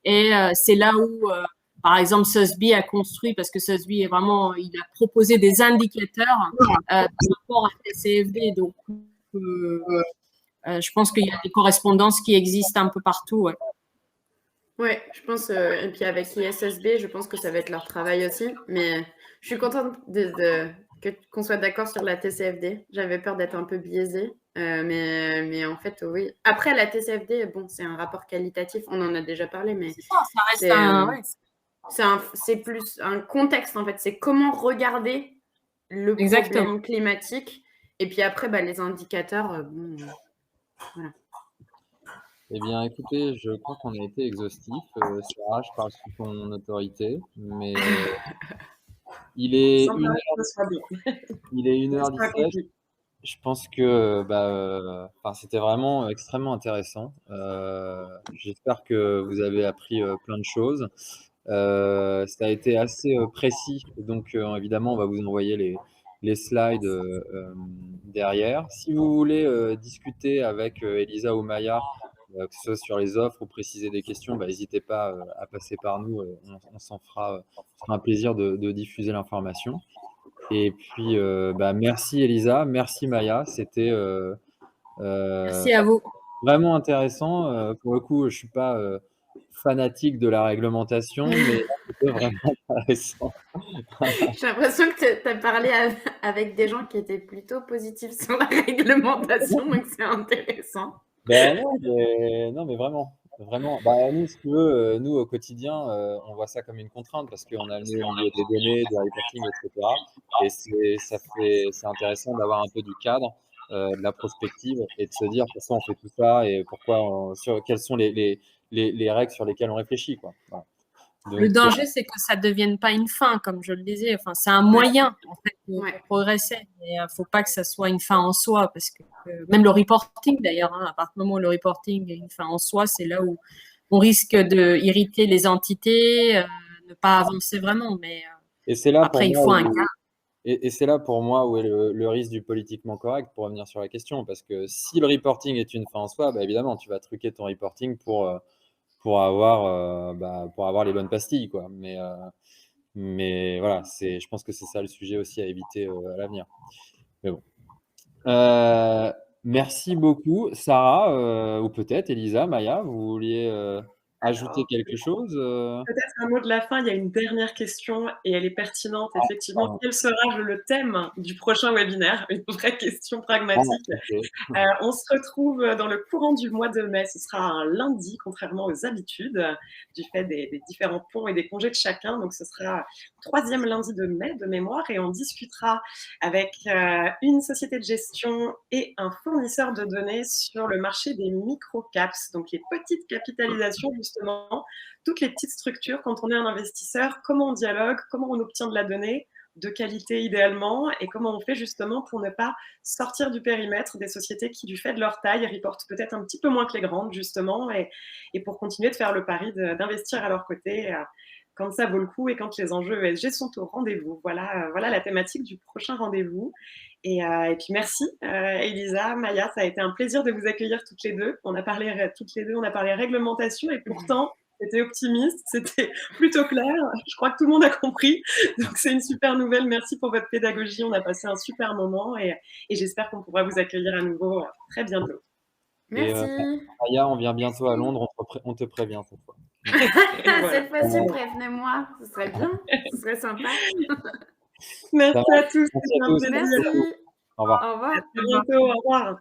Et c'est là où, par exemple, SOSBI a construit, parce que SOSBI est vraiment, il a proposé des indicateurs par rapport à TCFD. Donc, je pense qu'il y a des correspondances qui existent un peu partout. Ouais. Oui, je pense, et puis avec ISSB, je pense que ça va être leur travail aussi. Mais je suis contente qu'on soit d'accord sur la TCFD. J'avais peur d'être un peu biaisée, mais en fait, oui. Après, la TCFD, bon, c'est un rapport qualitatif, on en a déjà parlé, mais ça reste c'est plus un contexte, en fait. C'est comment regarder le problème climatique. Et puis après, les indicateurs, voilà. Eh bien, écoutez, je crois qu'on a été exhaustif. Sarah, je parle sous ton autorité, mais il est 1h17. Je pense que c'était vraiment extrêmement intéressant. J'espère que vous avez appris plein de choses. Ça a été assez précis, donc évidemment, on va vous envoyer les slides derrière. Si vous voulez discuter avec Elisa ou Maya, que ce soit sur les offres ou préciser des questions, n'hésitez pas à passer par nous. On s'en fera un plaisir de diffuser l'information. Et puis, merci Elisa, merci Maya. C'était merci à vous. Vraiment intéressant. Pour le coup, je ne suis pas fanatique de la réglementation, mais c'était vraiment intéressant. J'ai l'impression que tu as parlé avec des gens qui étaient plutôt positifs sur la réglementation, donc c'est intéressant. Non, mais vraiment. Nous, si tu veux, nous, au quotidien, on voit ça comme une contrainte parce qu'on a le milieu des données, du reporting, etc. Et c'est intéressant d'avoir un peu du cadre, de la prospective et de se dire pourquoi on fait tout ça et quelles sont les règles sur lesquelles on réfléchit, quoi. Voilà. Donc, le danger, c'est que ça ne devienne pas une fin, comme je le disais. Enfin, c'est un moyen en fait, pour progresser. Mais il ne faut pas que ça soit une fin en soi, parce que même le reporting, d'ailleurs, à partir du moment où le reporting est une fin en soi, c'est là où on risque d'irriter les entités, ne pas avancer vraiment. Mais après, il faut un cadre. Et c'est là pour moi où est le risque du politiquement correct, pour revenir sur la question, parce que si le reporting est une fin en soi, évidemment, tu vas truquer ton reporting pour avoir les bonnes pastilles, quoi. Mais voilà, je pense que c'est ça le sujet aussi à éviter à l'avenir. Mais bon. Merci beaucoup, Sarah, ou peut-être Elisa, Maya, vous vouliez ajouter quelque chose Peut-être un mot de la fin, il y a une dernière question et elle est pertinente. Effectivement, quel sera le thème du prochain webinaire? Une vraie question pragmatique. On se retrouve dans le courant du mois de mai. Ce sera un lundi, contrairement aux habitudes, du fait des différents ponts et des congés de chacun. Donc, ce sera le 3e lundi de mai de mémoire et on discutera avec une société de gestion et un fournisseur de données sur le marché des microcaps, donc les petites capitalisations, justement, toutes les petites structures. Quand on est un investisseur, comment on dialogue, comment on obtient de la donnée, de qualité idéalement, et comment on fait justement pour ne pas sortir du périmètre des sociétés qui, du fait de leur taille, reportent peut-être un petit peu moins que les grandes justement, et pour continuer de faire le pari d'investir à leur côté quand ça vaut le coup et quand les enjeux ESG sont au rendez-vous. Voilà la thématique du prochain rendez-vous. Et puis merci Elisa, Maya, ça a été un plaisir de vous accueillir toutes les deux. On a parlé réglementation et pourtant c'était optimiste, c'était plutôt clair. Je crois que tout le monde a compris. Donc c'est une super nouvelle. Merci pour votre pédagogie. On a passé un super moment et j'espère qu'on pourra vous accueillir à nouveau très bientôt. Merci. Maya, on vient bientôt à Londres, on te prévient cette fois. Cette fois-ci, prévenez-moi, ce serait bien, ce serait sympa. Merci à tous. Merci à tous. Merci. Au revoir. Au revoir. À bientôt. Au revoir.